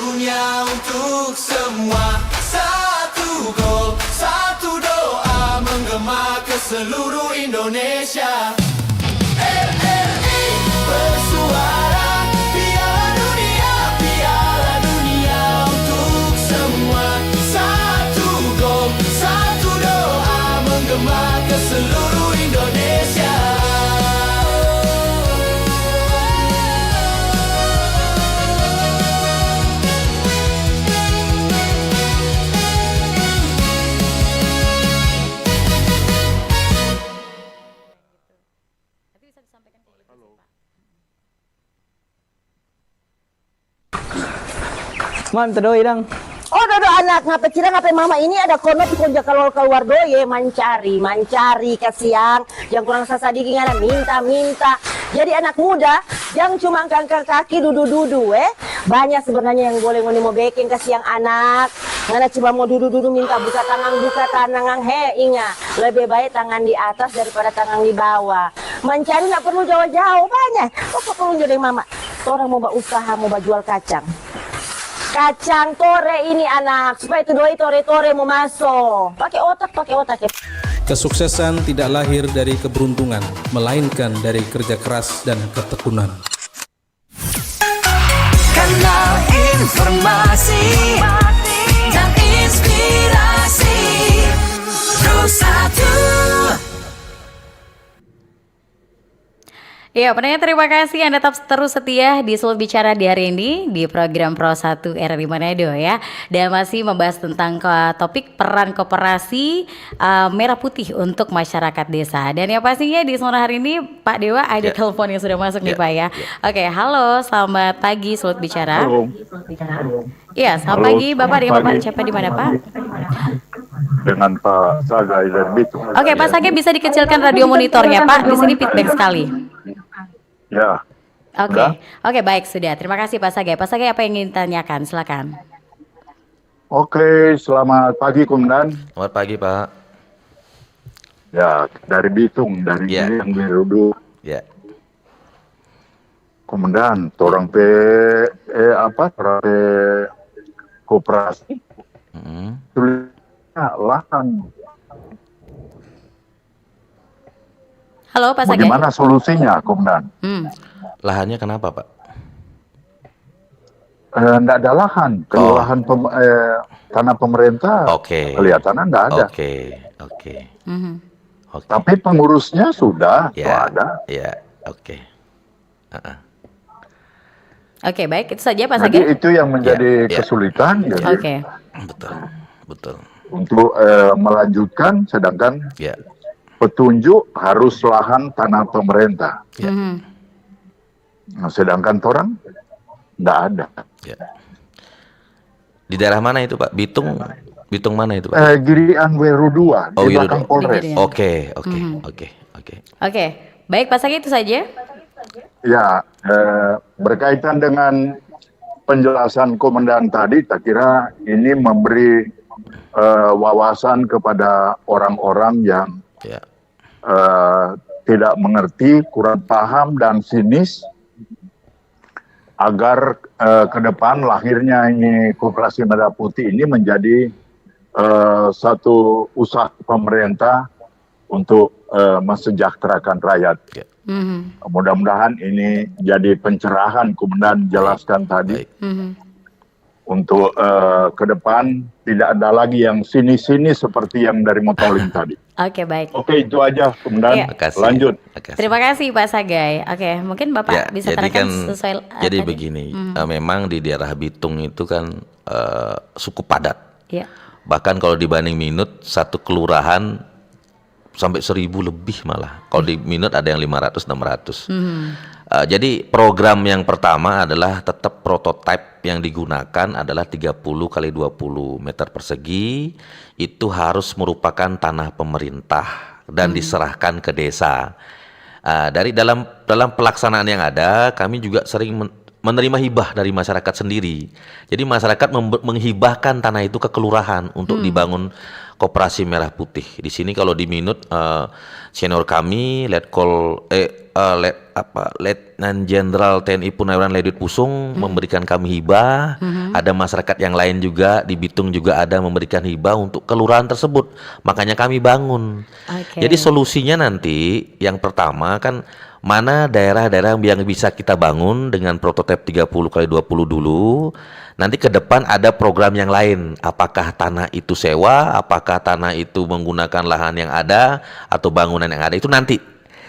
Dunia untuk semua. Satu gol, satu doa menggema ke seluruh Indonesia. RRI bersuara Piala Dunia untuk semua. Satu gol, satu doa menggema ke seluruh Indonesia. Man, doi dong. Oh, dodo anak ngapa cira ngapa mama ini ada kono konja kalau keluar doye mancari kasiang yang kurang sasadiki ngana minta. Jadi anak muda yang cuma angkat kaki dudu banyak sebenarnya yang boleh ngoni mau baking kasiang anak. Ngana cuma mau dudu minta buka tangan ingat lebih baik tangan di atas daripada tangan di bawah. Mencari nggak perlu jauh-jauh banyak. Apa perlu jadi mama? Orang mau usaha mau jual kacang tore ini anak supaya itu doi tore mau masuk pakai otak. Kesuksesan tidak lahir dari keberuntungan, melainkan dari kerja keras dan ketekunan. Kanal informasi dan inspirasi Terus Satu. Ya, pendengar terima kasih Anda tetap terus setia di Sulut Bicara di hari ini di program Pro 1 RRI Manado ya. Dan masih membahas tentang topik peran koperasi Merah Putih untuk masyarakat desa. Dan yang pastinya di sore hari ini Pak Dewa ada telepon yang sudah masuk nih Pak ya. Oke, halo, selamat pagi Sulut Bicara. Iya, selamat pagi Bapak, dengan Bapak siapa di mana Pak? Dengan Pak Sagai dan Bitung. Oke, Pak Sagai bisa dikecilkan radio monitornya Pak, di sini feedback sekali. Ya. Oke, baik sudah. Terima kasih Pak Sagai. Pak Sagai apa yang ingin tanyakan? Silakan. Oke, selamat pagi Komandan. Selamat pagi Pak. Ya, dari Bitung, dari yang Berudu. Ya. Komandan, orang koperasi lahan. Halo Pak Sagai. Bagaimana solusinya, Komandan? Lahannya kenapa, Pak? Nggak ada lahan, kalau lahan tanah pemerintah kelihatannya nggak ada. Oke. Tapi pengurusnya sudah ada. Ya, oke. Oke, baik, itu saja Pak Jadi Sagai. itu yang menjadi kesulitan. Oke. Betul. Untuk melanjutkan, sedangkan Ya. petunjuk harus lahan tanah pemerintah. Nah, sedangkan orang nggak ada. Ya. Di daerah mana itu, Pak? Bitung mana itu, Pak? Girian Weru 2 di Wiru belakang dua. Polres. Oke. Oke, baik Pak Sagai, itu saja. Ya, berkaitan dengan penjelasan komandan tadi, tak kira ini memberi wawasan kepada orang-orang yang tidak mengerti, kurang paham dan sinis, agar ke depan lahirnya ini Koperasi Merah Putih ini menjadi satu usaha pemerintah untuk mensejahterakan rakyat. Mudah-mudahan ini jadi pencerahan, Komandan jelaskan tadi. Untuk ke depan tidak ada lagi yang sini-sini seperti yang dari Motoling tadi. Oke, baik. Oke, itu aja, Komandan. Lanjut. Terima kasih Pak Sagai. Oke, mungkin Bapak bisa terangkan sesuai jadi tadi. begini, memang di daerah Bitung itu kan cukup padat. Ya. Bahkan kalau dibanding Minut, satu kelurahan sampai 1000 lebih malah. Kalau di Minut ada yang 500-600. Jadi program yang pertama adalah tetap prototipe yang digunakan adalah 30 kali 20 meter persegi. Itu harus merupakan tanah pemerintah dan diserahkan ke desa. Dari dalam pelaksanaan yang ada, kami juga sering menerima hibah dari masyarakat sendiri. Jadi masyarakat menghibahkan tanah itu ke kelurahan untuk dibangun Koperasi Merah Putih. Di sini kalau di Minut senior kami Letnan Jenderal TNI Purnawirawan Ledwit Pusung memberikan kami hibah. Ada masyarakat yang lain juga di Bitung juga ada memberikan hibah untuk kelurahan tersebut. Makanya kami bangun. Jadi solusinya nanti yang pertama kan mana daerah-daerah yang bisa kita bangun dengan prototipe 30 kali 20 dulu. Nanti ke depan ada program yang lain. Apakah tanah itu sewa, apakah tanah itu menggunakan lahan yang ada atau bangunan yang ada, itu nanti.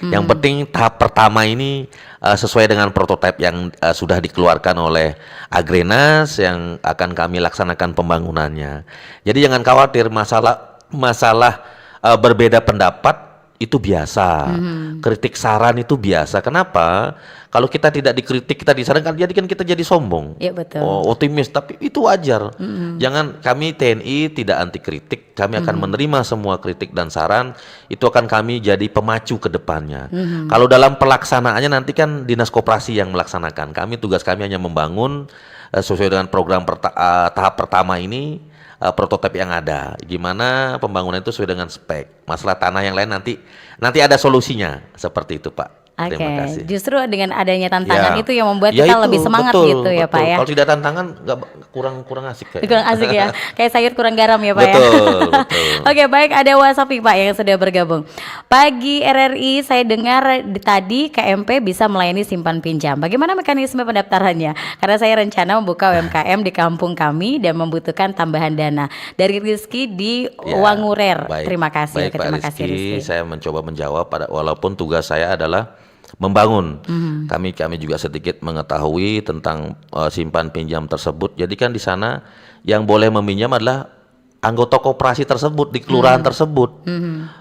Yang penting tahap pertama ini sesuai dengan prototipe yang sudah dikeluarkan oleh Agrenas yang akan kami laksanakan pembangunannya. Jadi jangan khawatir masalah berbeda pendapat itu biasa. Kritik saran itu biasa. Kenapa? Kalau kita tidak dikritik, kita disarankan, jadi kan kita jadi sombong. Iya, betul. Optimis, tapi itu wajar. Jangan, kami TNI tidak anti kritik. Kami akan menerima semua kritik dan saran. Itu akan kami jadi pemacu ke depannya. Kalau dalam pelaksanaannya nanti kan Dinas Koperasi yang melaksanakan. Tugas kami hanya membangun sesuai dengan program tahap pertama ini. Prototipe yang ada, gimana pembangunan itu sesuai dengan spek. Masalah tanah yang lain nanti ada solusinya, seperti itu Pak. Terima kasih. Justru dengan adanya tantangan itu yang membuat kita lebih semangat gitu ya Pak ya. Kalau tidak tantangan nggak kurang asik kayak. Kurang asik ya, kayak sayur kurang garam ya Pak ya. Betul. Oke, baik, ada Wasapi Pak yang sudah bergabung. Pagi RRI, saya dengar tadi KMP bisa melayani simpan pinjam. Bagaimana mekanisme pendaftarannya? Karena saya rencana membuka UMKM di kampung kami dan membutuhkan tambahan dana. Dari Rizky di Wangurer. Baik. Terima kasih. Baik, Terima Pak kasih Rizky. Rizky. Saya mencoba menjawab walaupun tugas saya adalah membangun. Kami juga sedikit mengetahui tentang simpan pinjam tersebut. Jadi kan di sana yang boleh meminjam adalah anggota koperasi tersebut di kelurahan tersebut.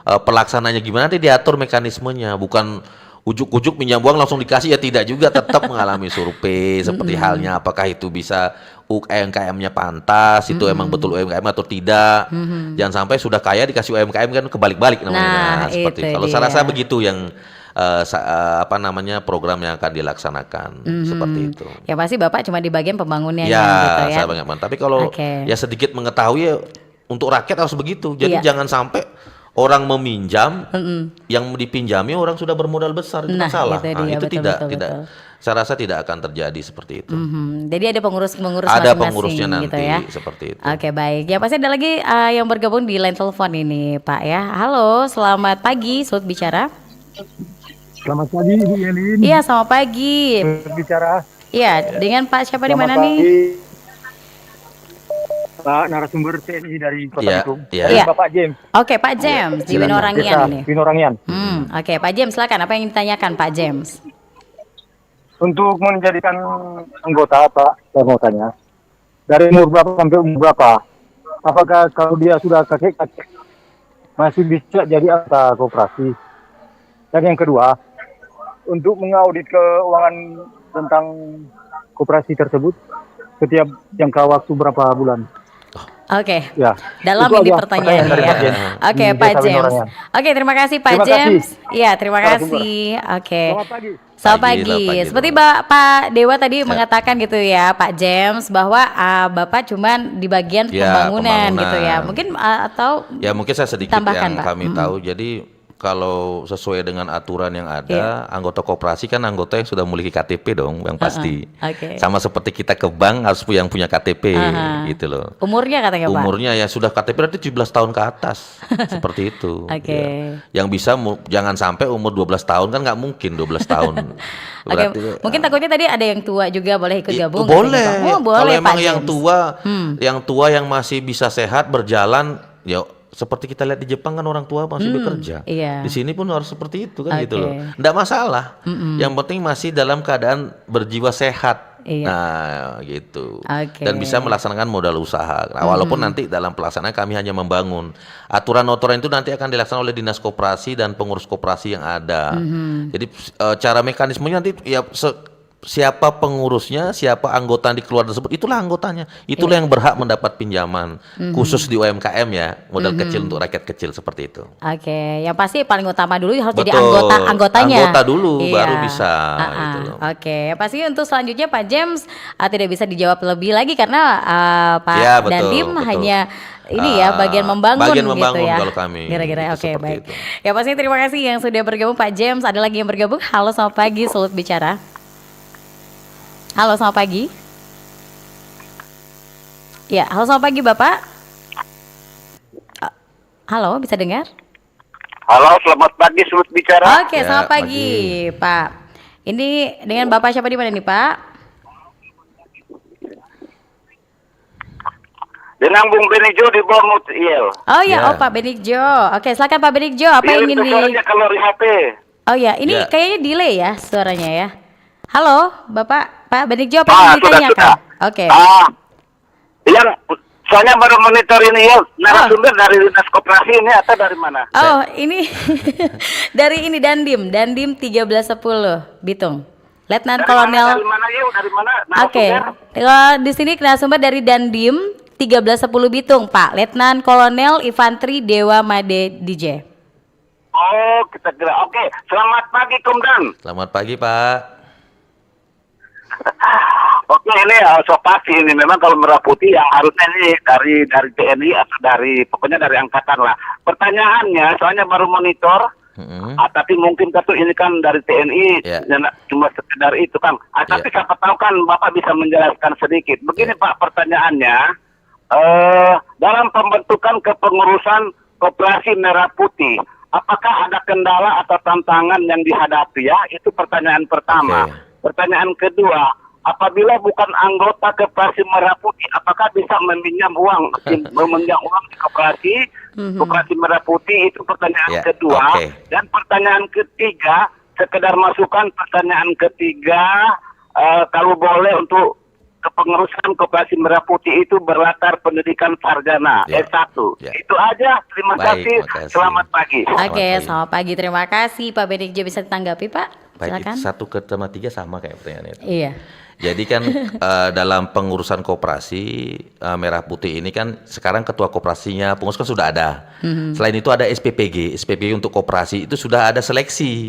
Pelaksananya gimana nanti diatur mekanismenya, bukan ujuk-ujuk pinjam uang langsung dikasih, ya tidak juga, tetap mengalami survei seperti halnya apakah itu bisa UMKM-nya pantas, itu emang betul UMKM atau tidak. Jangan sampai sudah kaya dikasih UMKM kan kebalik-balik namanya. Seperti itu. Kalau saya rasa begitu yang program yang akan dilaksanakan seperti itu. Ya pasti Bapak cuma di bagian pembangunannya ya, gitu ya. Saya banyak banget. Tapi kalau ya sedikit mengetahui ya, untuk rakyat harus begitu. Jadi jangan sampai orang meminjam, yang dipinjami orang sudah bermodal besar, itu kan salah. Itu dia, itu betul. saya rasa tidak akan terjadi seperti itu. Jadi ada pengurus-pengurus Ada masing-masing pengurusnya nanti gitu ya. seperti itu. Oke, baik. Ya pasti ada lagi yang bergabung di line telepon ini, Pak ya. Halo, selamat pagi, Sulut Bicara. Selamat pagi, Bu Yelin. Iya, selamat pagi. Bicara. Iya, dengan Pak siapa di mana pagi. nih? Pak narasumber TNI dari Kota Bitung. Iya. Bapak James. Oke, Pak James di Winorangian ini. Winorangian. Oke, Pak James silakan. Apa yang ditanyakan Pak James? Untuk menjadikan anggota, Pak, saya mau tanya. Dari umur berapa sampai umur berapa? Apakah kalau dia sudah kakek-kakek masih bisa jadi anggota koperasi? Dan yang kedua, untuk mengaudit keuangan tentang koperasi tersebut setiap jangka waktu berapa bulan? Oke. Ya. Dalam ini pertanyaannya ya. Oke, Pak James. Oke, terima kasih Pak James. Iya, terima kasih. Oke. Selamat pagi. Selamat pagi. Seperti Pak Dewa tadi mengatakan gitu ya, Pak James, bahwa Bapak cuman di bagian pembangunan gitu ya. Mungkin atau ya mungkin saya sedikit tambahkan, yang Pak. kami tahu. Jadi kalau sesuai dengan aturan yang ada, anggota koperasi kan anggota yang sudah memiliki KTP dong, yang pasti. Sama seperti kita ke bank harus punya KTP gitu loh. Umurnya katanya Pak? Umurnya ya sudah KTP berarti 17 tahun ke atas. Seperti itu. Yang bisa jangan sampai umur 12 tahun kan nggak mungkin 12 tahun. Berarti, mungkin takutnya tadi ada yang tua juga boleh ikut gabung. Boleh. Kalau emang Pak yang James. tua yang masih bisa sehat berjalan ya seperti kita lihat di Jepang kan orang tua masih bekerja. Di sini pun harus seperti itu kan gitu loh. Nggak masalah. Yang penting masih dalam keadaan berjiwa sehat. Nah gitu. Dan bisa melaksanakan modal usaha. Nah, walaupun nanti dalam pelaksanaan kami hanya membangun. Aturan-aturan itu nanti akan dilaksanakan oleh dinas koperasi dan pengurus koperasi yang ada. Jadi cara mekanismenya nanti ya siapa pengurusnya, siapa anggota di keluarga tersebut, itulah anggotanya. Itulah yang berhak mendapat pinjaman. Khusus di UMKM ya, modal kecil untuk rakyat kecil seperti itu. Oke, yang pasti paling utama dulu harus jadi Betul. anggotanya. Anggota dulu baru bisa gitu loh. Oke, pasti untuk selanjutnya Pak James tidak bisa dijawab lebih lagi karena Pak Dandim hanya ini ya bagian membangun gitu ya. Kalau kami. Kira-kira oke, baik. Itu. Ya pasti terima kasih yang sudah bergabung Pak James. Ada lagi yang bergabung. Halo, selamat pagi, Sulut Bicara. Halo, selamat pagi. Ya, halo, selamat pagi Bapak. Halo, bisa dengar? Halo, selamat pagi, Sulut Bicara. Oke, selamat pagi, Pak. Ini dengan Bapak siapa di mana nih, Pak? Dengan Bung Benigjo di Bongut, Iel. Oh ya, Pak Benigjo. Oke, silakan Pak Benigjo. Apa yang ingin kalau di HP. Oh ya, ini kayaknya delay ya suaranya ya. Halo, Bapak Benigjo, apa yang ditanyakan? Oke. Yang soalnya baru monitor ini ya, narasumber dari dinas koperasi ini atau dari mana? Oh, ini dari Dandim 1310 Bitung. Letnan Kolonel. Dari mana ya? Dari mana? Oke. Kalau di sini narasumber dari Dandim 1310 Bitung, Pak. Letnan Kolonel Infantri Dewa Made DJ. Oh, kita kira. Oke, selamat pagi, Komdan. Selamat pagi, Pak. Oke, ini so pasti ini memang kalau merah putih ya harusnya ini dari TNI atau pokoknya dari angkatan lah. Pertanyaannya soalnya baru monitor, tapi mungkin ini kan dari TNI cuma sekedar itu kan. Tapi siapa tahu kan Bapak bisa menjelaskan sedikit. Begini Pak, pertanyaannya dalam pembentukan kepengurusan koperasi merah putih, apakah ada kendala atau tantangan yang dihadapi ya? Itu pertanyaan pertama. Pertanyaan kedua, apabila bukan anggota koperasi merah putih, apakah bisa meminjam uang di koperasi merah putih? Itu pertanyaan kedua. Dan pertanyaan ketiga, sekedar masukan pertanyaan ketiga, kalau boleh untuk kepengurusan koperasi merah putih itu berlatar pendidikan sarjana S1. Itu aja. Terima kasih. Selamat pagi. Oke, selamat pagi. Terima kasih Pak Benigjo, bisa ditanggapi Pak? Baik, silakan. 1 ke 3 sama kayak pertanyaannya itu. Iya. Jadi kan dalam pengurusan koperasi merah putih ini kan sekarang ketua koperasinya pengurus kan sudah ada. Selain itu ada SPPG untuk koperasi itu sudah ada seleksi.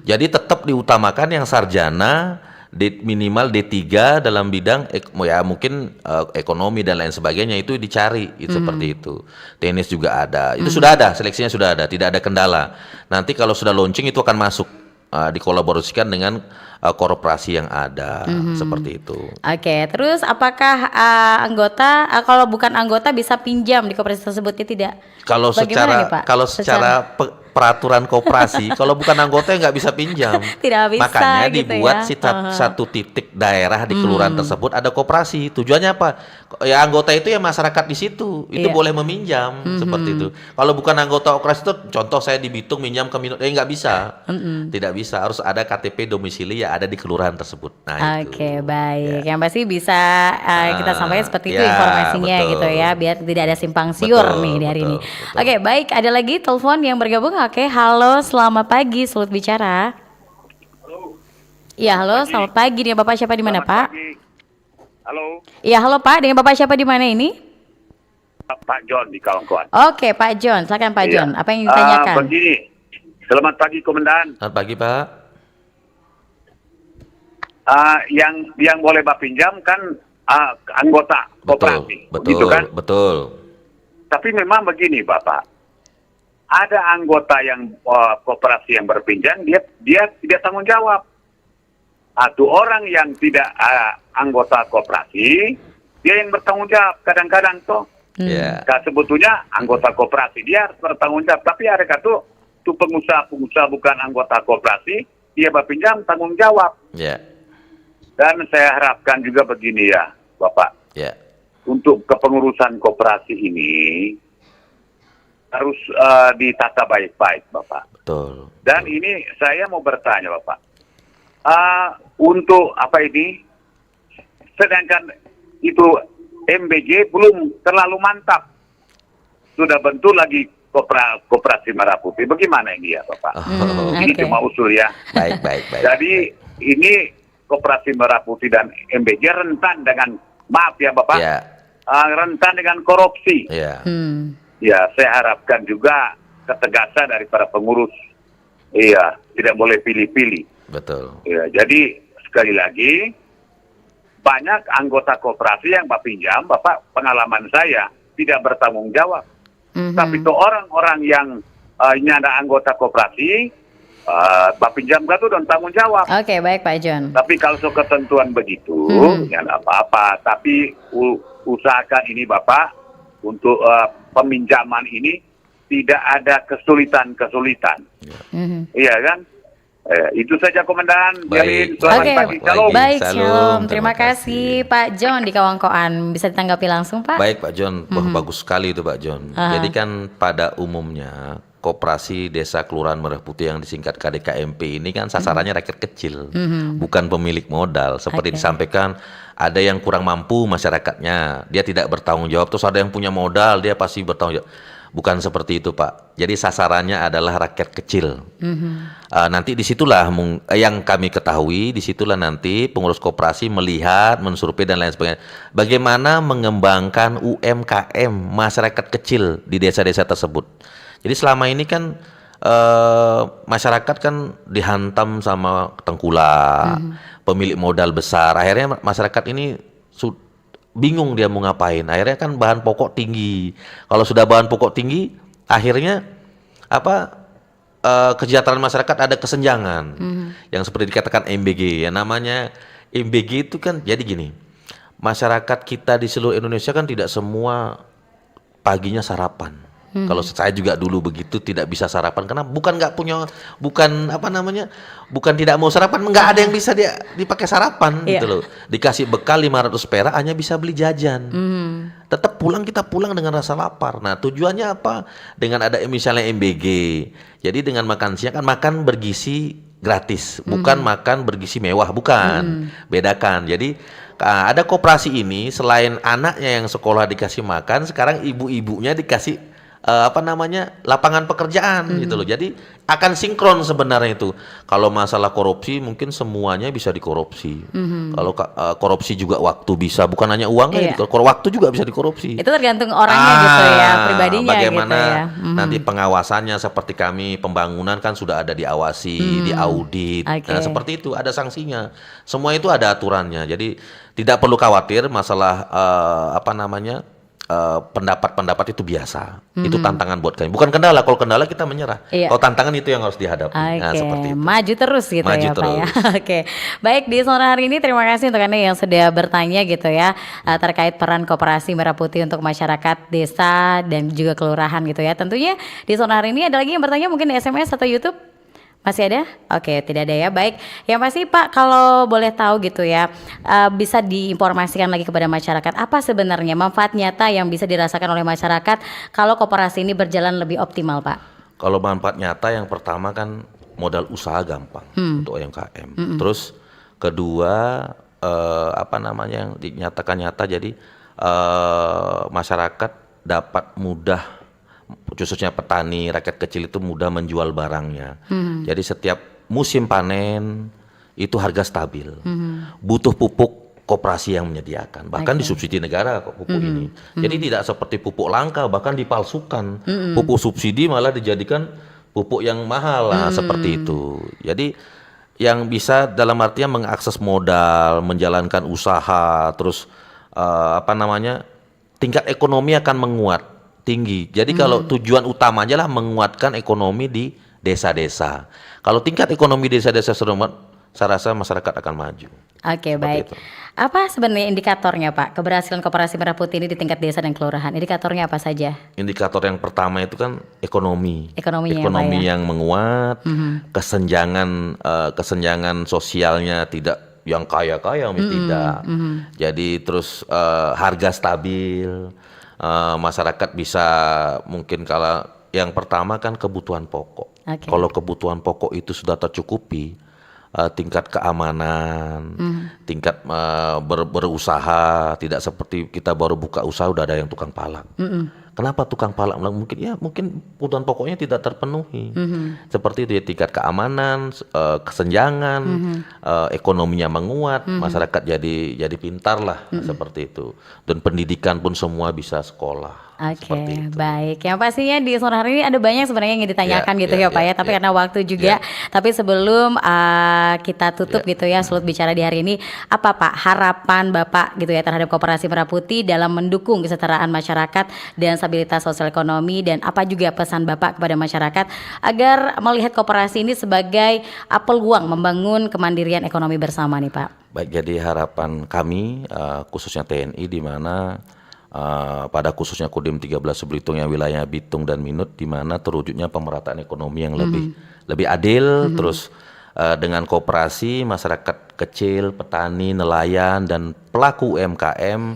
Jadi tetap diutamakan yang sarjana minimal D3 dalam bidang ya mungkin ekonomi dan lain sebagainya itu dicari seperti itu. Tenis juga ada. Itu sudah ada, seleksinya sudah ada, tidak ada kendala. Nanti kalau sudah launching itu akan masuk dikolaborasikan dengan korporasi yang ada, seperti itu. Oke, terus apakah anggota kalau bukan anggota bisa pinjam di koperasi tersebut ya tidak? Kalau Bagaimana nih, Pak? secara peraturan koperasi, kalau bukan anggota ya nggak bisa pinjam. Tidak bisa Makanya gitu dibuat ya. satu titik daerah di kelurahan tersebut ada koperasi. Tujuannya apa? Ya anggota itu ya masyarakat di situ, itu boleh meminjam seperti itu. Kalau bukan anggota koperasi itu, contoh saya di Bitung minjam ke Minut, nggak bisa, tidak bisa. Harus ada KTP domisili ya ada di kelurahan tersebut. Nah, Oke, baik. Yang pasti bisa kita sampaikan seperti itu ya, informasinya betul. gitu ya, biar tidak ada simpang siur nih di hari ini. Oke, baik. Ada lagi telepon yang bergabung. Oke, halo, selamat pagi, Sulut Bicara. Iya, halo, selamat pagi. Dengan Bapak siapa di mana, Pak? Halo, Iya, halo Pak. Dengan Bapak siapa di mana ini? Pak John di Kawan-Kawan. Oke, Pak John. Silakan Pak Iya. John. Apa yang ditanyakan? Begini, selamat pagi Komandan. Selamat pagi Pak. Yang boleh pinjam kan anggota koperasi, gitu kan? Betul. Tapi memang begini Bapak, ada anggota yang koperasi yang berpinjam, dia tidak tanggung jawab. Satu orang yang tidak anggota koperasi, dia yang bertanggung jawab. Kadang-kadang tuh, sebetulnya anggota koperasi dia harus bertanggung jawab. Tapi ada tuh pengusaha bukan anggota koperasi, dia berpinjam tanggung jawab. Dan saya harapkan juga begini ya, Bapak. Untuk kepengurusan koperasi ini harus ditata baik-baik, Bapak. Betul. Dan ini saya mau bertanya, Bapak. Untuk apa ini? Sedangkan itu MBG belum terlalu mantap. Sudah bentuk lagi koperasi Merah Putih. Bagaimana ini ya, Bapak? Ini cuma usul ya. Baik. Jadi ini koperasi Merah Putih dan MBG rentan dengan, maaf ya Bapak, rentan dengan korupsi. Ya, saya harapkan juga ketegasan dari para pengurus. Iya, tidak boleh pilih-pilih. Betul. Ya, jadi sekali lagi banyak anggota koperasi yang pinjam, Bapak, pengalaman saya tidak bertanggung jawab. Tapi itu orang-orang yang ini ada anggota koperasi, pinjam kan itu dan tanggung jawab. Oke, baik Pak John. Tapi kalau ketentuan begitu, ya nggak apa-apa. Tapi usahakan ini Bapak, untuk peminjaman ini tidak ada kesulitan. Iya kan? Itu saja Komandan. Baik. Selamat pagi. Shalom. Baik, shalom. Terima kasih Pak John di Kawangkoan. Bisa ditanggapi langsung Pak? Baik Pak John, bagus sekali itu Pak John. Jadi kan pada umumnya Koperasi Desa Kelurahan Merah Putih yang disingkat KDKMP ini kan sasarannya rakyat kecil, bukan pemilik modal. Seperti disampaikan, ada yang kurang mampu masyarakatnya, dia tidak bertanggung jawab. Terus ada yang punya modal, dia pasti bertanggung jawab. Bukan seperti itu Pak. Jadi sasarannya adalah rakyat kecil. Nanti disitulah yang kami ketahui, disitulah nanti pengurus koperasi melihat, mensurvei dan lain sebagainya. Bagaimana mengembangkan UMKM masyarakat kecil di desa-desa tersebut. Jadi selama ini kan masyarakat kan dihantam sama tengkulak, pemilik modal besar. Akhirnya masyarakat ini bingung dia mau ngapain. Akhirnya kan bahan pokok tinggi. Kalau sudah bahan pokok tinggi, akhirnya kesejahteraan masyarakat ada kesenjangan. Yang seperti dikatakan MBG. Ya namanya MBG itu kan jadi gini. Masyarakat kita di seluruh Indonesia kan tidak semua paginya sarapan. Kalau saya juga dulu begitu tidak bisa sarapan karena bukan tidak mau sarapan, nggak ada yang bisa dipakai sarapan gitu loh. Dikasih bekal 500 perak hanya bisa beli jajan. Tetap kita pulang dengan rasa lapar. Nah, tujuannya apa? Dengan ada misalnya MBG. Jadi dengan makan siang kan makan bergizi gratis, bukan makan bergizi mewah, bukan. Bedakan. Jadi ada koperasi ini selain anaknya yang sekolah dikasih makan, sekarang ibu-ibunya dikasih lapangan pekerjaan gitu loh. Jadi akan sinkron sebenarnya itu. Kalau masalah korupsi mungkin semuanya bisa dikorupsi. Kalau korupsi juga waktu bisa, bukan hanya uang waktu juga bisa dikorupsi. Itu tergantung orangnya gitu ya, pribadinya bagaimana gitu ya. Nanti pengawasannya seperti kami pembangunan kan sudah ada diawasi, diaudit. Nah, seperti itu ada sanksinya. Semua itu ada aturannya. Jadi tidak perlu khawatir masalah pendapat-pendapat itu biasa. Itu tantangan buat kami. Bukan kendala. Kalau kendala kita menyerah. Iya. Kalau tantangan itu yang harus dihadapi. Oke, Nah, seperti itu. maju terus gitu Maju ya Pak ya. terus. Oke, baik di sore hari ini terima kasih untuk Anda yang sudah bertanya gitu ya terkait peran koperasi Merah Putih untuk masyarakat desa dan juga kelurahan gitu ya. Tentunya di sore hari ini ada lagi yang bertanya mungkin di SMS atau YouTube? Masih ada? Oke, tidak ada ya. Baik, yang pasti Pak kalau boleh tahu gitu ya, bisa diinformasikan lagi kepada masyarakat apa sebenarnya manfaat nyata yang bisa dirasakan oleh masyarakat kalau koperasi ini berjalan lebih optimal Pak? Kalau manfaat nyata yang pertama kan modal usaha gampang untuk UMKM. Terus kedua yang dinyatakan nyata jadi masyarakat dapat mudah, khususnya petani rakyat kecil itu mudah menjual barangnya. Jadi setiap musim panen itu harga stabil. Butuh pupuk koperasi yang menyediakan, bahkan disubsidi negara kok pupuk ini. Jadi tidak seperti pupuk langka, bahkan dipalsukan. Pupuk subsidi malah dijadikan pupuk yang mahal lah, seperti itu. Jadi yang bisa dalam artian mengakses modal, menjalankan usaha, terus tingkat ekonomi akan menguat tinggi. Jadi kalau tujuan utamanya lah menguatkan ekonomi di desa-desa. Kalau tingkat ekonomi desa-desa sudah saya rasa masyarakat akan maju. Oke, baik. Itu. Apa sebenarnya indikatornya Pak keberhasilan koperasi Merah Putih ini di tingkat desa dan kelurahan? Indikatornya apa saja? Indikator yang pertama itu kan ekonomi. Ekonomi yang menguat, kesenjangan sosialnya tidak yang kaya-kaya, tidak. Jadi terus harga stabil. Masyarakat bisa mungkin kalau yang pertama kan kebutuhan pokok. Kalau kebutuhan pokok itu sudah tercukupi, tingkat keamanan, tingkat berusaha tidak seperti kita baru buka usaha udah ada yang tukang palak. Kenapa tukang palak? Mungkin kebutuhan pokoknya tidak terpenuhi. Seperti itu ya, tingkat keamanan, kesenjangan, ekonominya menguat, masyarakat jadi pintar lah, seperti itu. Dan pendidikan pun semua bisa sekolah. Oke, baik. Yang pastinya di sore hari ini ada banyak sebenarnya yang ditanyakan Pak ya. Tapi karena waktu juga. Tapi sebelum kita tutup gitu ya, Sulut Bicara di hari ini, apa Pak harapan Bapak gitu ya terhadap Koperasi Merah Putih dalam mendukung kesetaraan masyarakat dan stabilitas sosial ekonomi, dan apa juga pesan Bapak kepada masyarakat agar melihat koperasi ini sebagai peluang membangun kemandirian ekonomi bersama nih Pak? Baik, jadi harapan kami khususnya TNI di mana pada khususnya Kodim 13 Belitung yang wilayah Bitung dan Minut, di mana terwujudnya pemerataan ekonomi yang lebih adil, terus dengan koperasi masyarakat kecil, petani, nelayan dan pelaku UMKM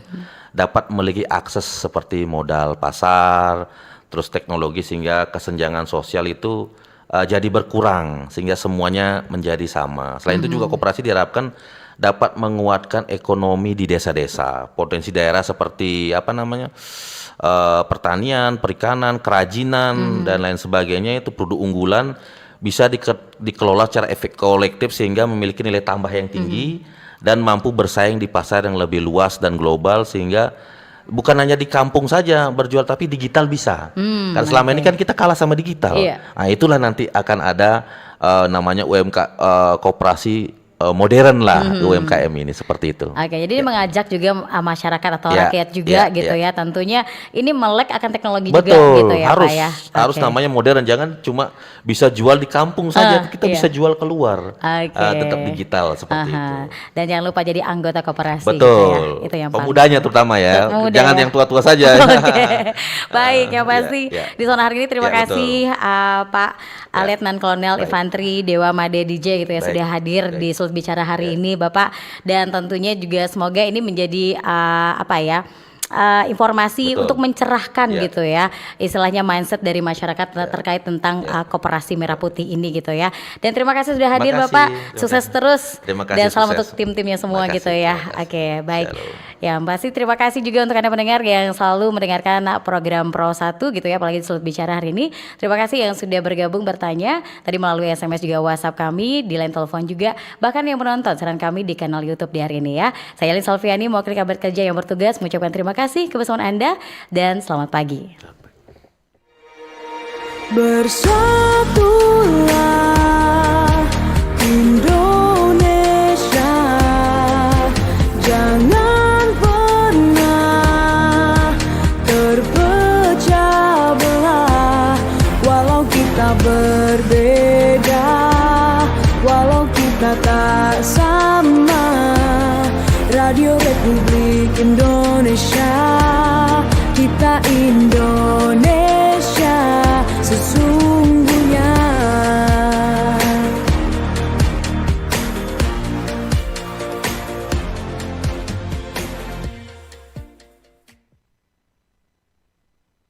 dapat memiliki akses seperti modal pasar, terus teknologi, sehingga kesenjangan sosial itu jadi berkurang sehingga semuanya menjadi sama. Selain itu juga koperasi diharapkan dapat menguatkan ekonomi di desa-desa. Potensi daerah seperti pertanian, perikanan, kerajinan dan lain sebagainya itu produk unggulan bisa dikelola secara efek kolektif sehingga memiliki nilai tambah yang tinggi dan mampu bersaing di pasar yang lebih luas dan global, sehingga bukan hanya di kampung saja berjual tapi digital bisa. Karena selama ini kan kita kalah sama digital. Nah, itulah nanti akan ada namanya koperasi modern lah UMKM ini, seperti itu. Oke, jadi mengajak juga masyarakat atau rakyat juga gitu ya. Tentunya ini melek akan teknologi juga gitu ya harus, Pak ya. Harus namanya modern, jangan cuma bisa jual di kampung saja, kita bisa jual keluar. Tetap digital seperti itu. Dan jangan lupa jadi anggota koperasi. Betul. Gitu ya. Itu yang pemudanya terutama ya. Jangan yang tua-tua saja. Baik, yang pasti di zona hari ini terima kasih Pak Letnan Kolonel Infanteri Dewa Made DJ gitu ya, sudah hadir di Sulut Bicara hari ini Bapak, dan tentunya juga semoga ini menjadi informasi untuk mencerahkan gitu ya, istilahnya mindset dari masyarakat terkait tentang Koperasi Merah Putih ini gitu ya. Dan terima kasih sudah hadir Bapak, sukses terus dan salam untuk tim-timnya semua gitu ya. Oke, baik. Ya, pasti terima kasih juga untuk Anda pendengar yang selalu mendengarkan program Pro 1 gitu ya, apalagi di Sulut Bicara hari ini. Terima kasih yang sudah bergabung bertanya tadi melalui SMS juga WhatsApp kami, di line telepon juga, bahkan yang menonton siaran kami di kanal YouTube di hari ini ya. Saya Lin Salviani, mewakili kabar kerja yang bertugas mengucapkan terima kasih kebersamaan Anda dan selamat pagi. Bersatulah Indonesia, jangan pernah kita tak sama. Radio Republik Indonesia, kita Indonesia, sesuai